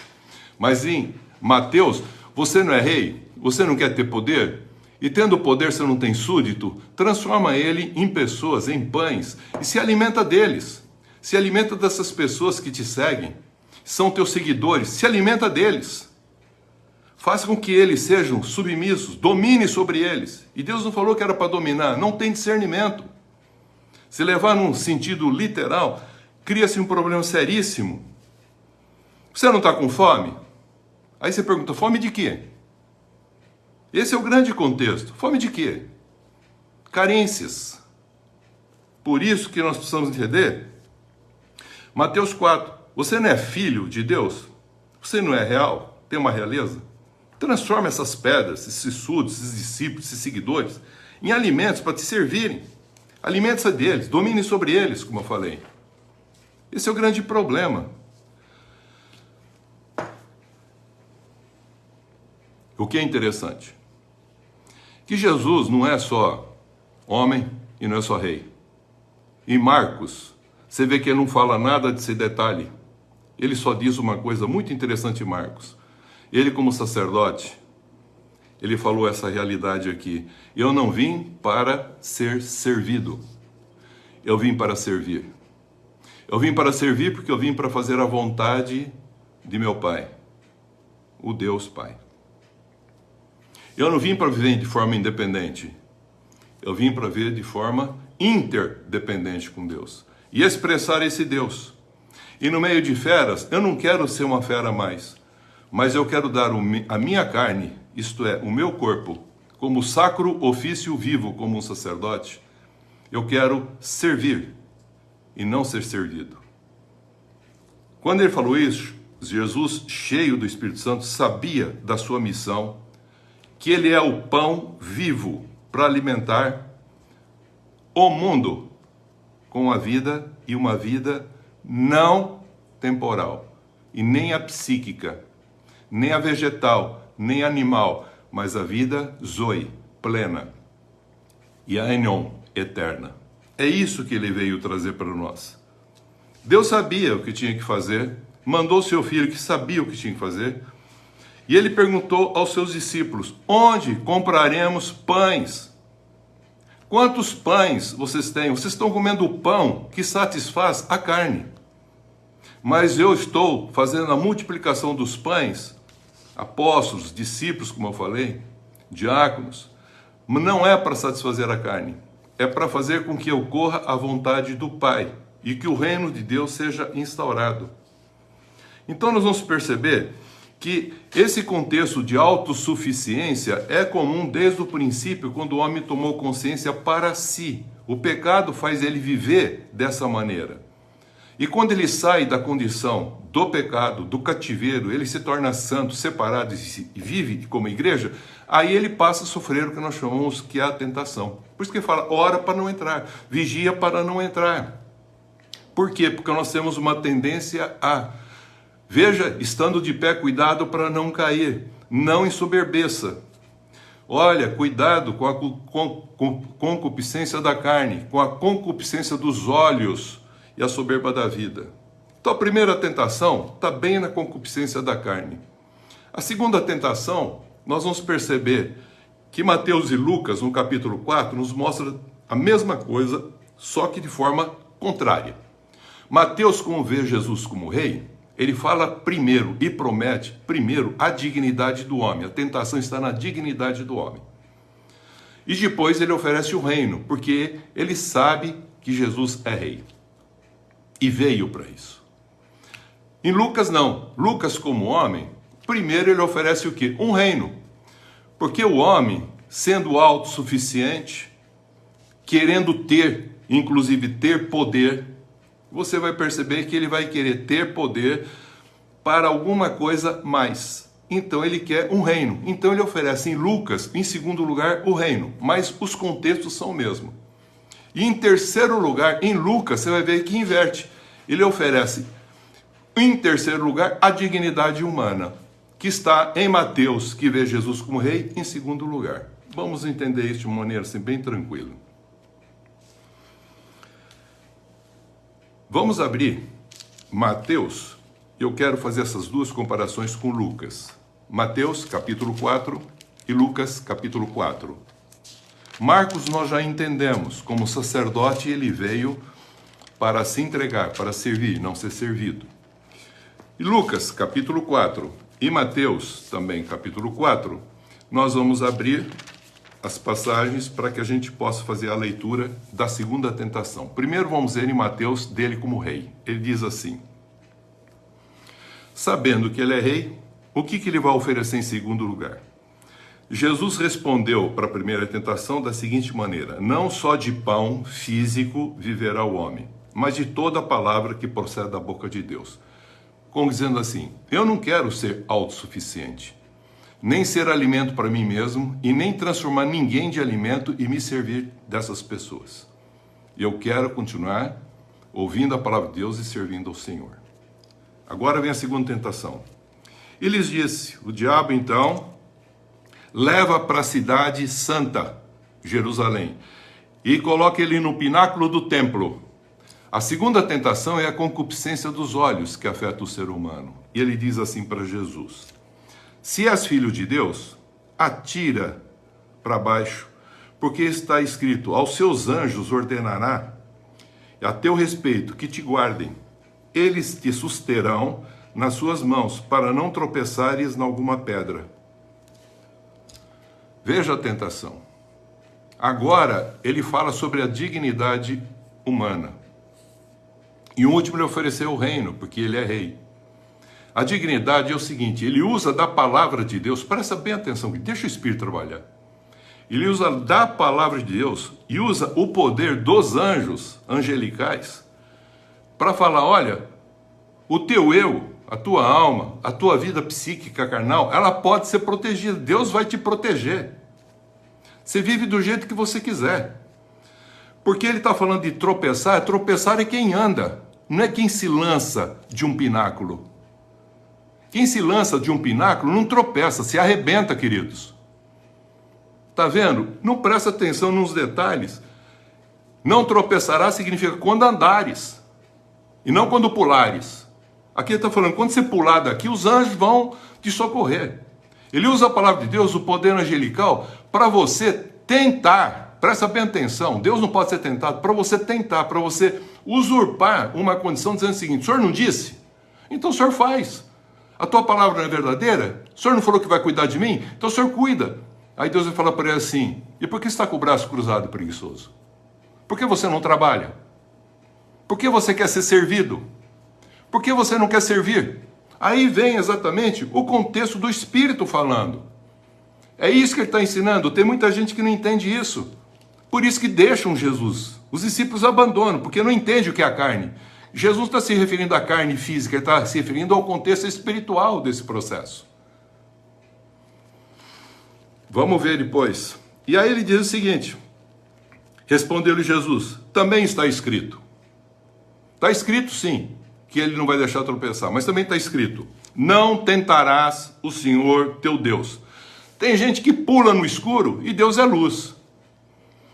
Mas em Mateus, você não é rei? Você não quer ter poder? E tendo poder, você não tem súdito? Transforma ele em pessoas, em pães, e se alimenta deles. Se alimenta dessas pessoas que te seguem, são teus seguidores, se alimenta deles. Faça com que eles sejam submissos, domine sobre eles. E Deus não falou que era para dominar, não tem discernimento. Se levar num sentido literal, cria-se um problema seríssimo. Você não está com fome? Aí você pergunta, fome de quê? Esse é o grande contexto. Fome de quê? Carências. Por isso que nós precisamos entender. Mateus 4. Você não é filho de Deus? Você não é real? Tem uma realeza? Transforma essas pedras, esses súditos, esses discípulos, esses seguidores, em alimentos para te servirem. Alimente-se deles, domine sobre eles, como eu falei. Esse é o grande problema. O que é interessante? Que Jesus não é só homem e não é só rei. Em Marcos, você vê que ele não fala nada desse detalhe. Ele só diz uma coisa muito interessante em Marcos. Ele como sacerdote, ele falou essa realidade aqui. Eu não vim para ser servido. Eu vim para servir. Eu vim para servir porque eu vim para fazer a vontade de meu Pai, o Deus Pai. Eu não vim para viver de forma independente. Eu vim para viver de forma interdependente com Deus e expressar esse Deus. E no meio de feras, eu não quero ser uma fera mais, mas eu quero dar a minha carne, isto é, o meu corpo, como sacro ofício vivo, como um sacerdote. Eu quero servir e não ser servido. Quando ele falou isso, Jesus, cheio do Espírito Santo, sabia da sua missão, que ele é o pão vivo para alimentar o mundo com a vida, e uma vida não temporal, e nem a psíquica, nem a vegetal, nem animal, mas a vida zoe, plena, e a aion, eterna. É isso que ele veio trazer para nós. Deus sabia o que tinha que fazer, mandou seu filho que sabia o que tinha que fazer, e ele perguntou aos seus discípulos: onde compraremos pães? Quantos pães vocês têm? Vocês estão comendo o pão que satisfaz a carne. Mas eu estou fazendo a multiplicação dos pães, apóstolos, discípulos, como eu falei, diáconos, não é para satisfazer a carne, é para fazer com que ocorra a vontade do Pai e que o reino de Deus seja instaurado. Então nós vamos perceber que esse contexto de autossuficiência é comum desde o princípio, quando o homem tomou consciência para si. O pecado faz ele viver dessa maneira. E quando ele sai da condição do pecado, do cativeiro, ele se torna santo, separado e vive como igreja, aí ele passa a sofrer o que nós chamamos que é a tentação. Por isso que ele fala, ora para não entrar, vigia para não entrar. Por quê? Porque nós temos uma tendência a... Veja, estando de pé, cuidado para não cair, não ensoberbeça. Olha, cuidado com a concupiscência da carne, com a concupiscência dos olhos e a soberba da vida. Então a primeira tentação está bem na concupiscência da carne. A segunda tentação, nós vamos perceber que Mateus e Lucas, no capítulo 4, nos mostra a mesma coisa, só que de forma contrária. Mateus, como vê Jesus como rei, ele fala primeiro e promete primeiro a dignidade do homem. A tentação está na dignidade do homem. E depois ele oferece o reino, porque ele sabe que Jesus é rei. E veio para isso. Em Lucas não. Lucas, como homem, primeiro ele oferece o quê? Um reino. Porque o homem, sendo autossuficiente, querendo ter, inclusive ter poder, você vai perceber que ele vai querer ter poder para alguma coisa mais. Então ele quer um reino. Então ele oferece em Lucas, em segundo lugar, o reino. Mas os contextos são o mesmo. E em terceiro lugar, em Lucas, você vai ver que inverte. Ele oferece, em terceiro lugar, a dignidade humana, que está em Mateus, que vê Jesus como rei, em segundo lugar. Vamos entender isso de uma maneira assim, bem tranquila. Vamos abrir Mateus. Eu quero fazer essas duas comparações com Lucas. Mateus, capítulo 4 e Lucas, capítulo 4. Marcos nós já entendemos, como sacerdote ele veio para se entregar, para servir, não ser servido. E Lucas, capítulo 4 e Mateus, também capítulo 4, nós vamos abrir as passagens para que a gente possa fazer a leitura da segunda tentação. Primeiro vamos ver em Mateus dele como rei. Ele diz assim: sabendo que ele é rei, o que ele vai oferecer em segundo lugar? Jesus respondeu para a primeira tentação da seguinte maneira: não só de pão físico viverá o homem, mas de toda a palavra que procede da boca de Deus. Como dizendo assim, eu não quero ser autossuficiente, nem ser alimento para mim mesmo e nem transformar ninguém de alimento e me servir dessas pessoas. Eu quero continuar ouvindo a palavra de Deus e servindo ao Senhor. Agora vem a segunda tentação. E lhes disse, o diabo então, leva para a cidade santa, Jerusalém, e coloca ele no pináculo do templo. A segunda tentação é a concupiscência dos olhos que afeta o ser humano. E ele diz assim para Jesus: se és filho de Deus, atira para baixo, porque está escrito: aos seus anjos ordenará a teu respeito que te guardem, eles te susterão nas suas mãos, para não tropeçares em alguma pedra. Veja a tentação. Agora ele fala sobre a dignidade humana. E o último, ele ofereceu o reino, porque ele é rei. A dignidade é o seguinte: ele usa da palavra de Deus, presta bem atenção, deixa o Espírito trabalhar. Ele usa da palavra de Deus e usa o poder dos anjos angelicais para falar: olha, o teu eu, a tua alma, a tua vida psíquica carnal, ela pode ser protegida. Deus vai te proteger. Você vive do jeito que você quiser. Porque ele está falando de tropeçar. Tropeçar é quem anda, não é quem se lança de um pináculo. Quem se lança de um pináculo não tropeça, se arrebenta, queridos. Está vendo? Não presta atenção nos detalhes. Não tropeçará significa quando andares, e não quando pulares. Aqui ele está falando, quando você pular daqui, os anjos vão te socorrer. Ele usa a palavra de Deus, o poder angelical, para você tentar. Presta bem atenção, Deus não pode ser tentado, para você tentar, para você usurpar uma condição dizendo o seguinte: o senhor não disse? Então o senhor faz. A tua palavra não é verdadeira? O senhor não falou que vai cuidar de mim? Então o senhor cuida. Aí Deus vai falar para ele assim: e por que você está com o braço cruzado, preguiçoso? Por que você não trabalha? Por que você quer ser servido? Por que você não quer servir? Aí vem exatamente o contexto do Espírito falando. É isso que ele está ensinando. Tem muita gente que não entende isso. Por isso que deixam Jesus. Os discípulos abandonam, porque não entendem o que é a carne. Jesus está se referindo à carne física, ele está se referindo ao contexto espiritual desse processo. Vamos ver depois. E aí ele diz o seguinte: respondeu-lhe Jesus: também está escrito. Está escrito sim, que ele não vai deixar tropeçar, mas também está escrito: não tentarás o Senhor teu Deus. Tem gente que pula no escuro e Deus é luz.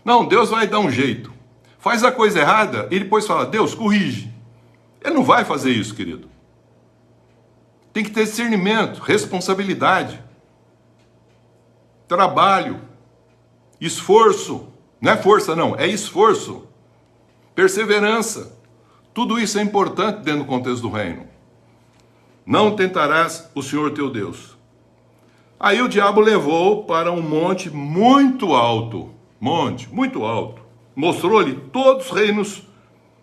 Não, Deus vai dar um jeito. Faz a coisa errada e depois fala: Deus, corrige. Ele não vai fazer isso, querido. Tem que ter discernimento, responsabilidade, trabalho, esforço. Não é força, não, é esforço, perseverança. Tudo isso é importante dentro do contexto do reino. Não tentarás o Senhor teu Deus. Aí o diabo levou para um monte muito alto, muito alto. Mostrou-lhe todos os reinos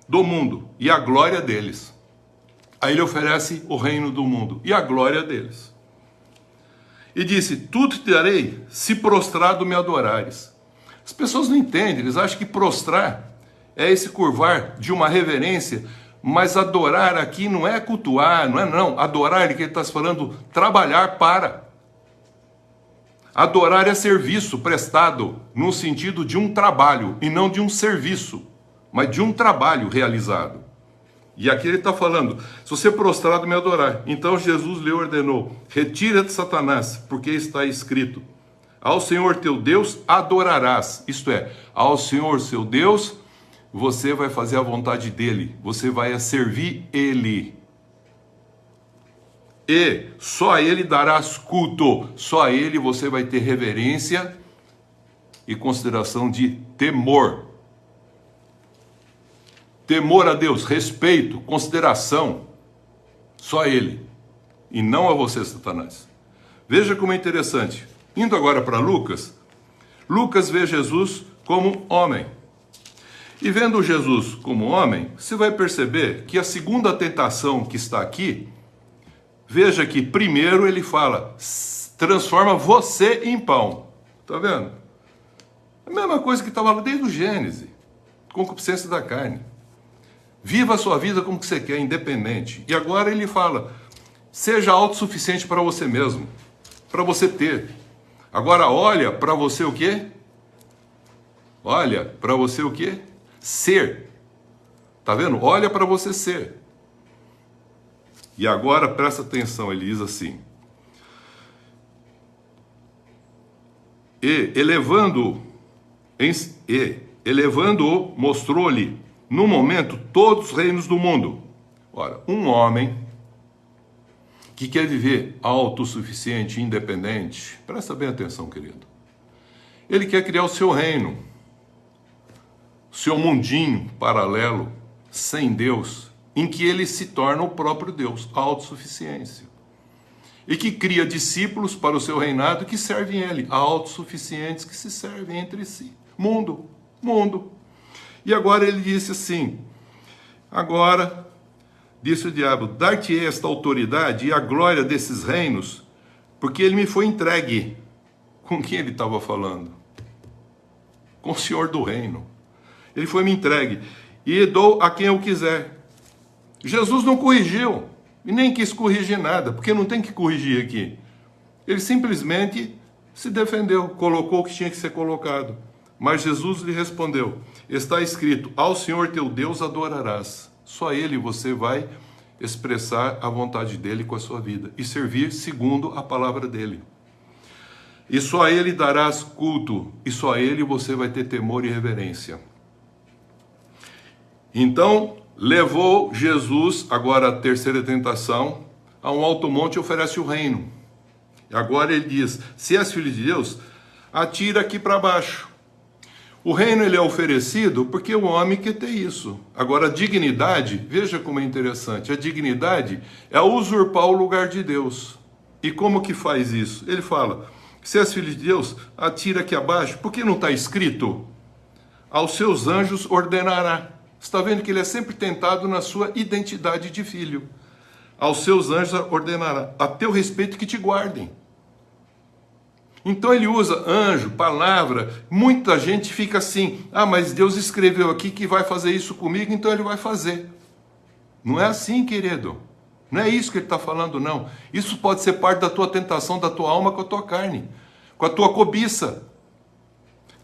do mundo e a glória deles. Aí ele oferece o reino do mundo e a glória deles. E disse: tudo te darei se prostrado me adorares. As pessoas não entendem, eles acham que prostrar é esse curvar de uma reverência, mas adorar aqui não é cultuar, não. Adorar, que ele está falando, trabalhar para. Adorar é serviço prestado no sentido de um trabalho e não de um serviço, mas de um trabalho realizado. E aqui ele está falando: se você prostrado me adorar. Então Jesus lhe ordenou: retira-te, Satanás, porque está escrito: ao Senhor teu Deus adorarás. Isto é, ao Senhor seu Deus você vai fazer a vontade dele, você vai servir ele. E só a ele darás culto, só a ele você vai ter reverência e consideração de temor. Temor a Deus, respeito, consideração, só a ele, e não a você, Satanás. Veja como é interessante. Indo agora para Lucas, Lucas vê Jesus como homem. E vendo Jesus como homem, você vai perceber que a segunda tentação que está aqui, veja que primeiro ele fala: transforma você em pão. Está vendo? A mesma coisa que estava lá desde o Gênesis, concupiscência da carne. Viva a sua vida como que você quer, independente. E agora ele fala: seja autossuficiente para você mesmo, para você ter. Agora olha para você o quê? Olha para você o quê? Ser. Tá vendo? Olha para você ser. E agora presta atenção, ele diz assim: elevando-o, mostrou-lhe no momento todos os reinos do mundo. Ora, um homem que quer viver autossuficiente, independente, presta bem atenção, querido. Ele quer criar o seu reino, o seu mundinho paralelo, sem Deus, em que ele se torna o próprio Deus, a autossuficiência. E que cria discípulos para o seu reinado que servem ele, autossuficientes que se servem entre si. Mundo. E agora ele disse assim, agora, disse o diabo, dar-te-ei esta autoridade e a glória desses reinos, porque ele me foi entregue. Com quem ele estava falando? Com o Senhor do reino. Ele foi me entregue. E dou a quem eu quiser. Jesus não corrigiu. E nem quis corrigir nada, porque não tem que corrigir aqui. Ele simplesmente se defendeu, colocou o que tinha que ser colocado. Mas Jesus lhe respondeu, está escrito, ao Senhor teu Deus adorarás. Só Ele você vai expressar a vontade dEle com a sua vida e servir segundo a palavra dEle. E só a Ele darás culto, e só a Ele você vai ter temor e reverência. Então, levou Jesus, agora a terceira tentação, a um alto monte e oferece o reino. E agora ele diz, se és filho de Deus, atira aqui para baixo. O reino ele é oferecido porque o homem quer ter isso. Agora a dignidade, veja como é interessante, a dignidade é usurpar o lugar de Deus. E como que faz isso? Ele fala, se és filho de Deus, atira aqui abaixo, porque não está escrito? Aos seus anjos ordenará. Você está vendo que ele é sempre tentado na sua identidade de filho. Aos seus anjos ordenará, a teu respeito que te guardem. Então ele usa anjo, palavra, muita gente fica assim, mas Deus escreveu aqui que vai fazer isso comigo, então ele vai fazer. Não é assim, querido. Não é isso que ele está falando, não. Isso pode ser parte da tua tentação, da tua alma com a tua carne, com a tua cobiça.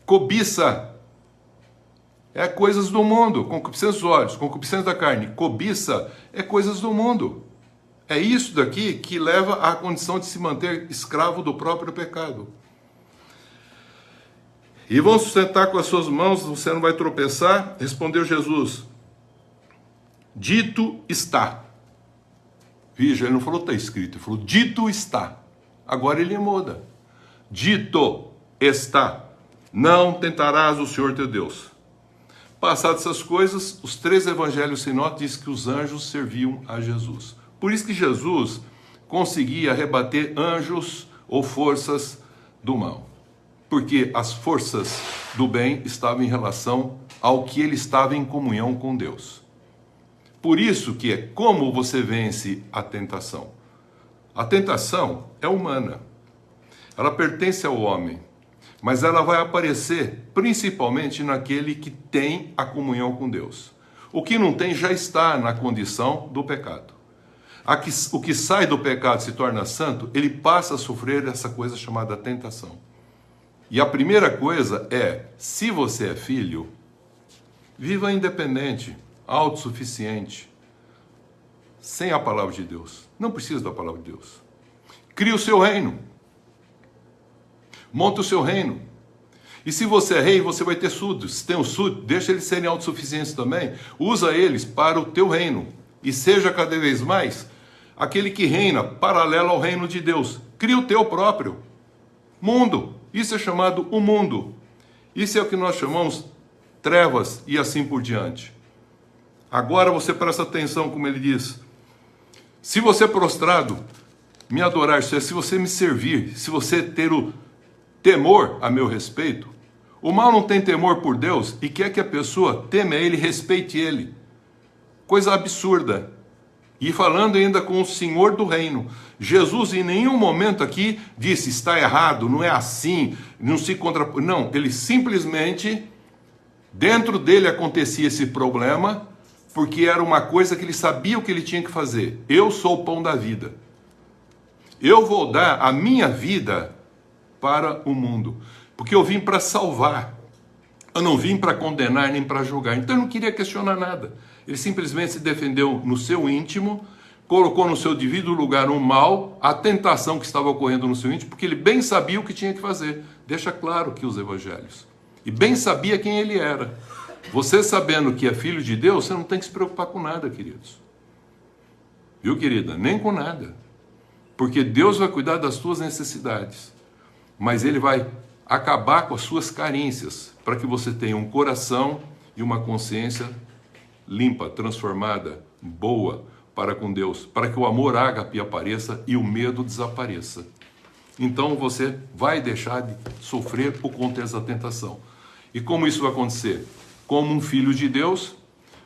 Cobiça é coisas do mundo, concupiscência dos olhos, concupiscência da carne. Cobiça é coisas do mundo. É isso daqui que leva à condição de se manter escravo do próprio pecado. E vão sustentar com as suas mãos, você não vai tropeçar. Respondeu Jesus, dito está. Veja, ele não falou está escrito, ele falou dito está. Agora ele muda. Dito está, não tentarás o Senhor teu Deus. Passadas essas coisas, os 3 evangelhos sinóticos dizem que os anjos serviam a Jesus. Por isso que Jesus conseguia rebater anjos ou forças do mal. Porque as forças do bem estavam em relação ao que ele estava em comunhão com Deus. Por isso que é como você vence a tentação. A tentação é humana. Ela pertence ao homem. Mas ela vai aparecer principalmente naquele que tem a comunhão com Deus. O que não tem já está na condição do pecado. O que sai do pecado se torna santo, ele passa a sofrer essa coisa chamada tentação. E a primeira coisa é, se você é filho, viva independente, autossuficiente, sem a palavra de Deus. Não precisa da palavra de Deus. Crie o seu reino. Monta o seu reino. E se você é rei, você vai ter súditos. Se tem um súdito, deixa eles serem autossuficientes também. Usa eles para o teu reino. E seja cada vez mais aquele que reina paralelo ao reino de Deus. Cria o teu próprio mundo. Isso é chamado o mundo. Isso é o que nós chamamos trevas e assim por diante. Agora você presta atenção como ele diz. Se você prostrado me adorar, se você me servir, se você ter o temor a meu respeito, o mal não tem temor por Deus e quer que a pessoa teme a Ele, respeite Ele. Coisa absurda. E falando ainda com o Senhor do reino, Jesus em nenhum momento aqui disse, está errado, não é assim, não se contrapõe. Não, ele simplesmente, dentro dele acontecia esse problema, porque era uma coisa que ele sabia o que ele tinha que fazer. Eu sou o pão da vida. Eu vou dar a minha vida para o mundo, porque eu vim para salvar, eu não vim para condenar nem para julgar, então eu não queria questionar nada, ele simplesmente se defendeu no seu íntimo, colocou no seu devido lugar o mal, a tentação que estava ocorrendo no seu íntimo, porque ele bem sabia o que tinha que fazer, deixa claro que os evangelhos, e bem sabia quem ele era. Você sabendo que é filho de Deus, você não tem que se preocupar com nada, queridos, viu, querida? Nem com nada. Porque Deus vai cuidar das tuas necessidades, mas Ele vai acabar com as suas carências, para que você tenha um coração e uma consciência limpa, transformada, boa para com Deus, para que o amor ágape apareça e o medo desapareça. Então você vai deixar de sofrer por conta dessa tentação. E como isso vai acontecer? Como um filho de Deus,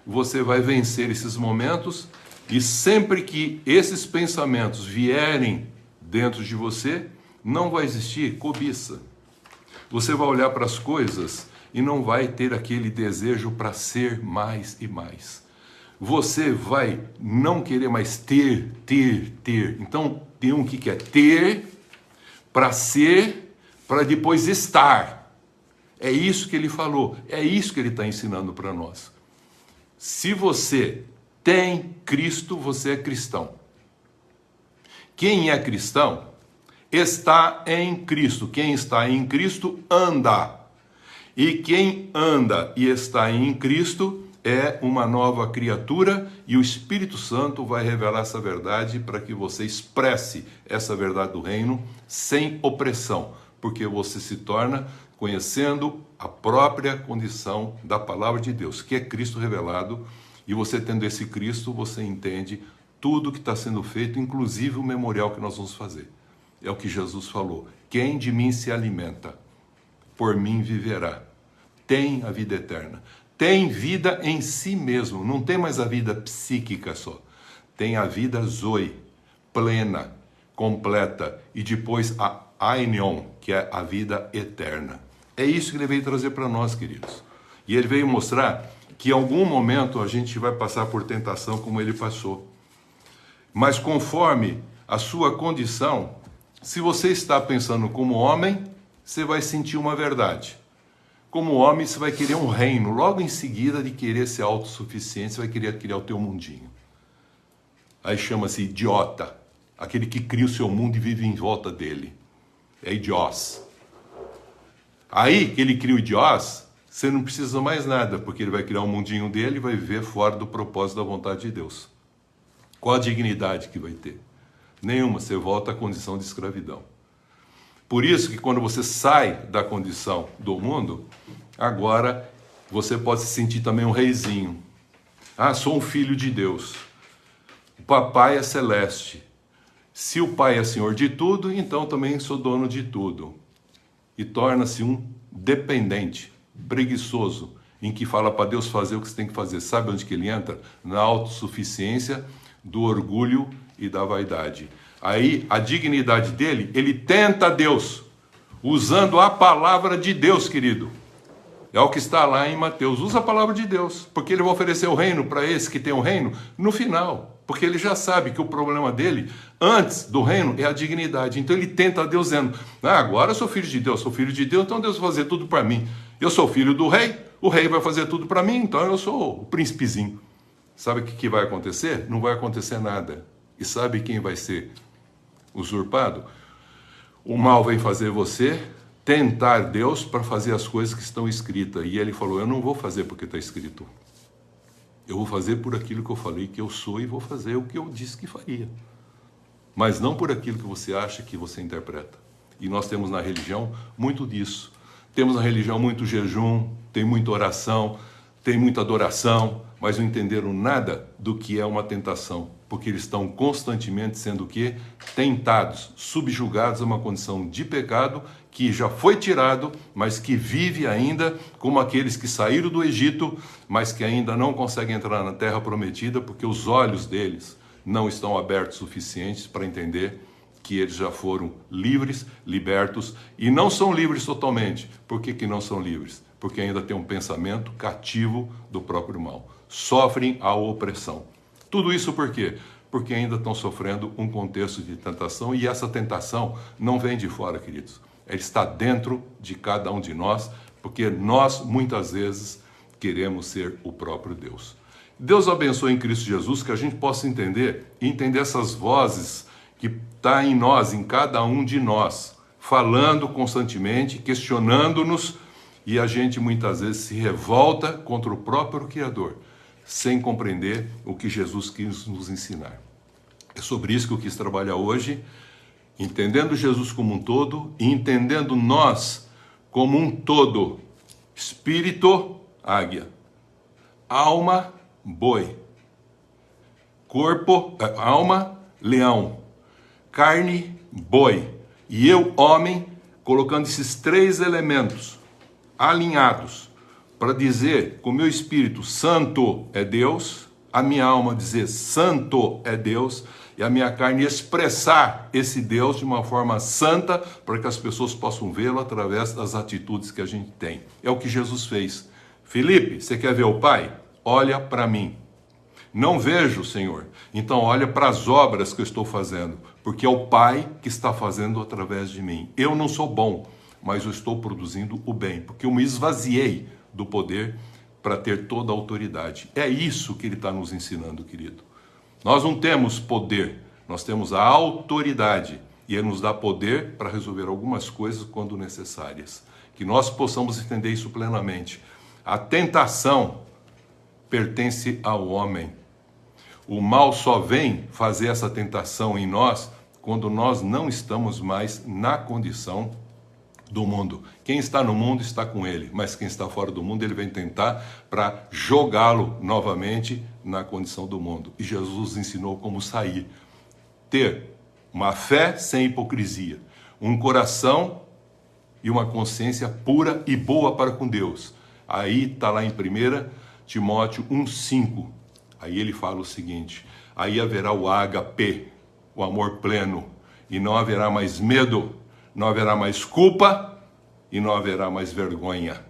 você vai vencer esses momentos, e sempre que esses pensamentos vierem dentro de você, não vai existir cobiça. Você vai olhar para as coisas e não vai ter aquele desejo para ser mais e mais. Você vai não querer mais ter. Então tem um que quer ter para ser, para depois estar. É isso que ele falou, é isso que ele está ensinando para nós. Se você tem Cristo, você é cristão. Quem é cristão está em Cristo. Quem está em Cristo anda. E quem anda e está em Cristo é uma nova criatura, e o Espírito Santo vai revelar essa verdade para que você expresse essa verdade do reino sem opressão, porque você se torna conhecendo a própria condição da palavra de Deus, que é Cristo revelado, e você tendo esse Cristo, você entende tudo que está sendo feito, inclusive o memorial que nós vamos fazer. É o que Jesus falou: quem de mim se alimenta, por mim viverá. Tem a vida eterna. Tem vida em si mesmo. Não tem mais a vida psíquica só. Tem a vida zoe, plena, completa. E depois a aionion, que é a vida eterna. É isso que ele veio trazer para nós, queridos. E ele veio mostrar que em algum momento a gente vai passar por tentação como ele passou. Mas conforme a sua condição, se você está pensando como homem, você vai sentir uma verdade. Como homem, você vai querer um reino. Logo em seguida de querer ser autossuficiente, você vai querer criar o teu mundinho. Aí chama-se idiota. Aquele que cria o seu mundo e vive em volta dele. É idiós. Aí que ele cria o idiós, você não precisa mais nada, porque ele vai criar um mundinho dele e vai viver fora do propósito da vontade de Deus. Qual a dignidade que vai ter? Nenhuma, você volta à condição de escravidão. Por isso que quando você sai da condição do mundo, agora você pode se sentir também um reizinho. Ah, sou um filho de Deus. O papai é celeste. Se o pai é senhor de tudo, então também sou dono de tudo. E torna-se um dependente, preguiçoso, em que fala para Deus fazer o que você tem que fazer. Sabe onde que ele entra? Na autossuficiência, do orgulho e da vaidade. Aí a dignidade dele, ele tenta Deus, usando a palavra de Deus, querido. É o que está lá em Mateus. Usa a palavra de Deus, porque ele vai oferecer o reino para esse que tem o reino no final. Porque ele já sabe que o problema dele, antes do reino, é a dignidade. Então ele tenta Deus dizendo: agora eu sou filho de Deus, então Deus vai fazer tudo para mim. Eu sou filho do rei, o rei vai fazer tudo para mim, então eu sou o príncipezinho. Sabe o que vai acontecer? Não vai acontecer nada. E sabe quem vai ser usurpado? O mal vem fazer você tentar Deus para fazer as coisas que estão escritas. E ele falou: eu não vou fazer porque está escrito. Eu vou fazer por aquilo que eu falei que eu sou, e vou fazer o que eu disse que faria. Mas não por aquilo que você acha, que você interpreta. E nós temos na religião muito disso. Temos na religião muito jejum, tem muita oração, tem muita adoração, mas não entenderam nada do que é uma tentação, porque eles estão constantemente sendo o quê? Tentados, subjugados a uma condição de pecado que já foi tirado, mas que vive ainda como aqueles que saíram do Egito, mas que ainda não conseguem entrar na terra prometida, porque os olhos deles não estão abertos suficientes para entender que eles já foram livres, libertos, e não são livres totalmente. Por que não são livres? Porque ainda tem um pensamento cativo do próprio mal. Sofrem a opressão. Tudo isso por quê? Porque ainda estão sofrendo um contexto de tentação, e essa tentação não vem de fora, queridos. Ela está dentro de cada um de nós, porque nós, muitas vezes, queremos ser o próprio Deus. Deus abençoe em Cristo Jesus, que a gente possa entender essas vozes que estão em nós, em cada um de nós, falando constantemente, questionando-nos, e a gente muitas vezes se revolta contra o próprio Criador, sem compreender o que Jesus quis nos ensinar. É sobre isso que eu quis trabalhar hoje, entendendo Jesus como um todo e entendendo nós como um todo. Espírito, águia. Alma, boi. Corpo, alma, leão. Carne, boi. E eu, homem, colocando esses três elementos alinhados para dizer que o meu espírito santo é Deus, a minha alma dizer santo é Deus, e a minha carne expressar esse Deus de uma forma santa, para que as pessoas possam vê-lo através das atitudes que a gente tem. É o que Jesus fez. Felipe, você quer ver o Pai? Olha para mim. Não vejo, Senhor. Então olha para as obras que eu estou fazendo, porque é o Pai que está fazendo através de mim. Eu não sou bom, mas eu estou produzindo o bem, porque eu me esvaziei do poder para ter toda a autoridade. É isso que ele está nos ensinando, querido. Nós não temos poder, nós temos a autoridade, e ele nos dá poder para resolver algumas coisas quando necessárias. Que nós possamos entender isso plenamente. A tentação pertence ao homem. O mal só vem fazer essa tentação em nós quando nós não estamos mais na condição do mundo. Quem está no mundo está com ele, mas quem está fora do mundo, ele vem tentar para jogá-lo novamente na condição do mundo. E Jesus ensinou como sair. Ter uma fé sem hipocrisia, um coração e uma consciência pura e boa para com Deus. Aí está lá em 1 Timóteo 1,5. Aí ele fala o seguinte: aí haverá o ágape, o amor pleno, e não haverá mais medo, não haverá mais culpa e não haverá mais vergonha,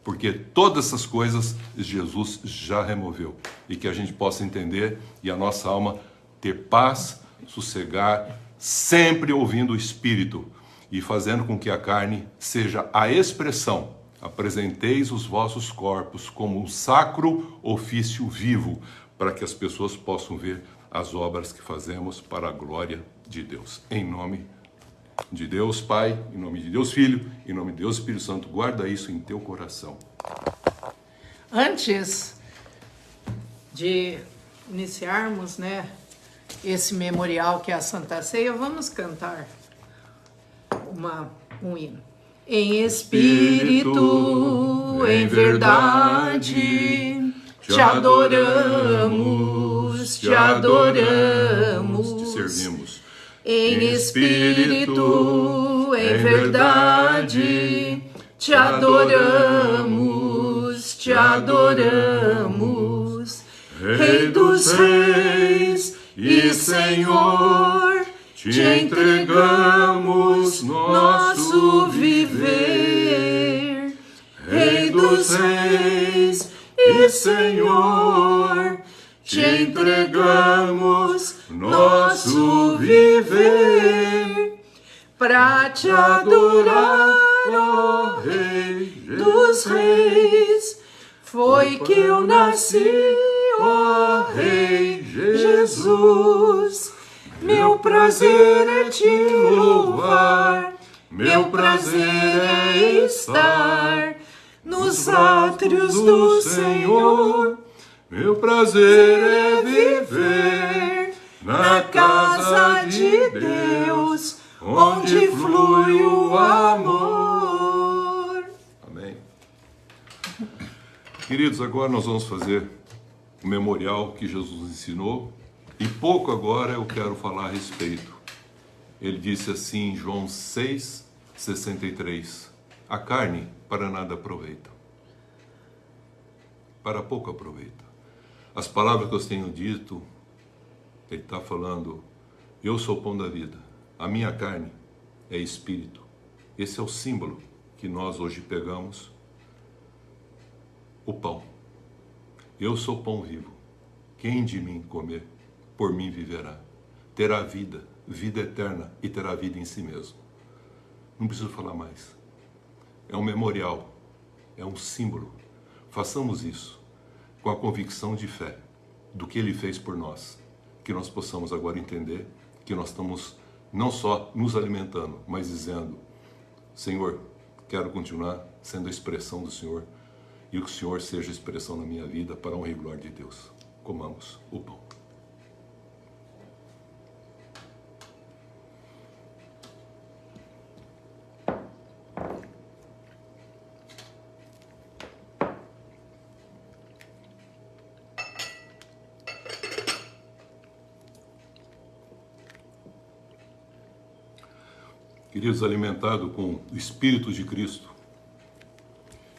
porque todas essas coisas Jesus já removeu, e que a gente possa entender e a nossa alma ter paz, sossegar, sempre ouvindo o Espírito e fazendo com que a carne seja a expressão. Apresenteis os vossos corpos como um sacro ofício vivo, para que as pessoas possam ver as obras que fazemos para a glória de Deus. Em nome de Deus Pai, em nome de Deus Filho, em nome de Deus Espírito Santo, guarda isso em teu coração. Antes de iniciarmos, esse memorial que é a Santa Ceia, vamos cantar um hino. Em espírito, em verdade, te adoramos, te adoramos, te servimos. Em espírito, em verdade, te adoramos, te adoramos. Rei dos reis e Senhor, te entregamos nosso viver. Rei dos reis e Senhor, te entregamos nosso viver, para te adorar, ó Rei dos reis. Foi que eu nasci, ó Rei Jesus. Meu prazer é te louvar, meu prazer é estar nos átrios do Senhor. Meu prazer é viver na casa de Deus, onde flui o amor. Amém. Queridos, agora nós vamos fazer o memorial que Jesus ensinou, e pouco agora eu quero falar a respeito. Ele disse assim em João 6,63: a carne para nada aproveita, para pouco aproveita. As palavras que eu tenho dito, ele está falando: eu sou o pão da vida, a minha carne é espírito. Esse é o símbolo que nós hoje pegamos, o pão. Eu sou o pão vivo. Quem de mim comer, por mim viverá. Terá vida, vida eterna, e terá vida em si mesmo. Não preciso falar mais. É um memorial, é um símbolo. Façamos isso com a convicção de fé do que Ele fez por nós, que nós possamos agora entender que nós estamos não só nos alimentando, mas dizendo: Senhor, quero continuar sendo a expressão do Senhor, e que o Senhor seja a expressão na minha vida para a honra e glória de Deus. Comamos o pão. Queridos, alimentado com o Espírito de Cristo,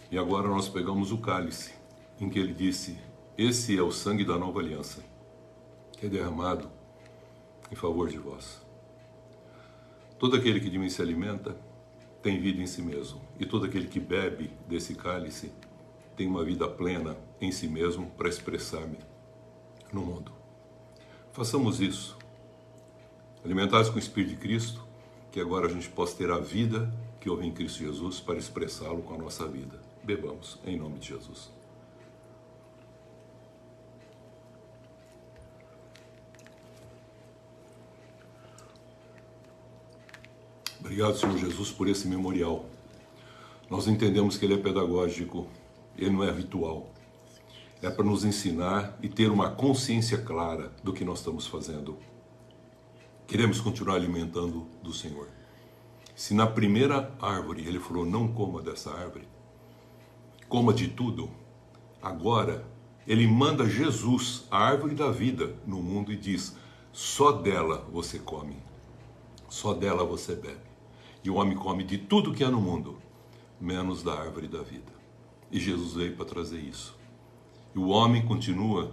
e agora nós pegamos o cálice, em que ele disse: esse é o sangue da nova aliança, que é derramado em favor de vós. Todo aquele que de mim se alimenta tem vida em si mesmo, e todo aquele que bebe desse cálice tem uma vida plena em si mesmo para expressar-me no mundo. Façamos isso, alimentados com o Espírito de Cristo, que agora a gente possa ter a vida que houve em Cristo Jesus para expressá-lo com a nossa vida. Bebamos, em nome de Jesus. Obrigado, Senhor Jesus, por esse memorial. Nós entendemos que ele é pedagógico, ele não é ritual. É para nos ensinar e ter uma consciência clara do que nós estamos fazendo. Queremos continuar alimentando do Senhor. Se na primeira árvore ele falou: não coma dessa árvore, coma de tudo, agora ele manda Jesus, a árvore da vida, no mundo e diz: só dela você come, só dela você bebe. E o homem come de tudo que há no mundo, menos da árvore da vida. E Jesus veio para trazer isso. E o homem continua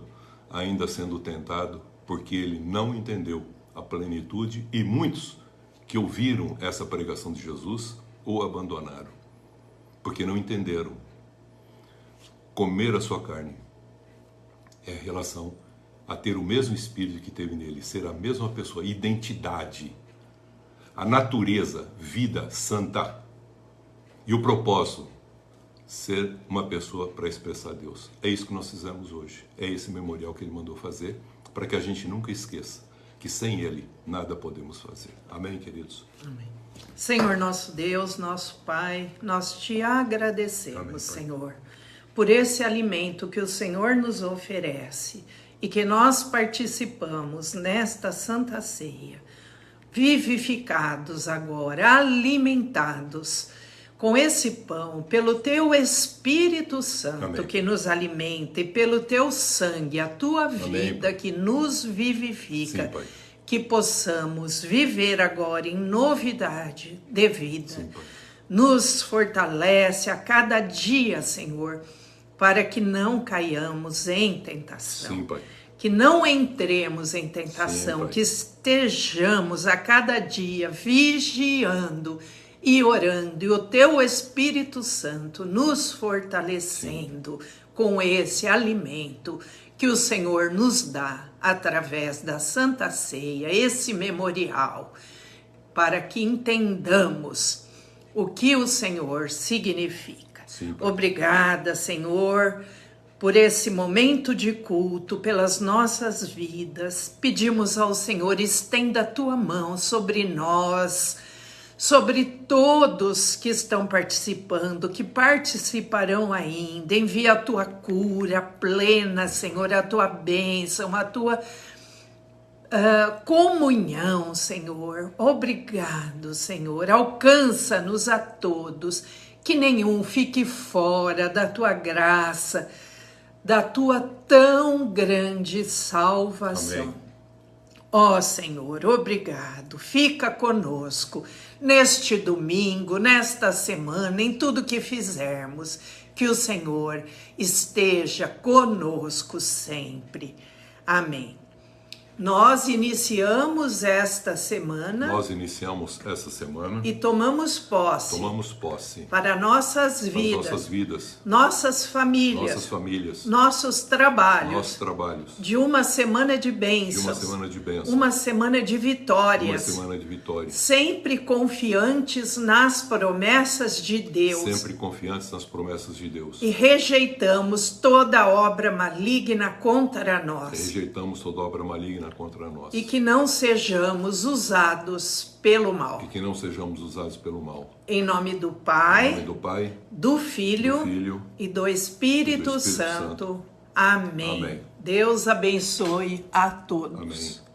ainda sendo tentado, porque ele não entendeu a plenitude, e muitos que ouviram essa pregação de Jesus o abandonaram, porque não entenderam. Comer a sua carne é em relação a ter o mesmo Espírito que teve nele, ser a mesma pessoa, identidade, a natureza, vida santa, e o propósito, ser uma pessoa para expressar Deus. É isso que nós fizemos hoje, é esse memorial que ele mandou fazer, para que a gente nunca esqueça que sem ele nada podemos fazer. Amém, queridos? Amém. Senhor nosso Deus, nosso Pai, nós te agradecemos, Amém, Senhor, por esse alimento que o Senhor nos oferece e que nós participamos nesta Santa Ceia, vivificados agora, alimentados com esse pão, pelo teu Espírito Santo, Amém, que nos alimenta, e pelo teu sangue, a tua vida, Amém, que nos vivifica. Sim, Pai. Que possamos viver agora em novidade de vida. Sim, Pai. Nos fortalece a cada dia, Senhor, para que não caiamos em tentação. Sim, Pai. Que não entremos em tentação, Sim, Pai. que estejamos a cada dia vigiando e orando, e o teu Espírito Santo nos fortalecendo com esse alimento que o Senhor nos dá através da Santa Ceia, esse memorial, para que entendamos o que o Senhor significa. Sim, Pai. Obrigada, Senhor, por esse momento de culto, pelas nossas vidas. Pedimos ao Senhor, estenda a tua mão sobre nós, sobre todos que estão participando, que participarão ainda. Envia a tua cura plena, Senhor, a tua bênção, a tua comunhão, Senhor. Obrigado, Senhor. Alcança-nos a todos, que nenhum fique fora da tua graça, da tua tão grande salvação. Amém. Ó Senhor, obrigado. Fica conosco neste domingo, nesta semana, em tudo que fizermos. Que o Senhor esteja conosco sempre. Amém. Nós iniciamos esta semana. Nós iniciamos essa semana E tomamos posse para nossas vidas, nossas famílias, nossos trabalhos, de uma semana de bênçãos, uma semana de vitórias, sempre confiantes nas promessas de Deus, e rejeitamos toda obra maligna contra nós, e que não sejamos usados pelo mal. Em nome do Pai, do Filho e do Espírito Santo. Amém. Deus abençoe a todos. Amém.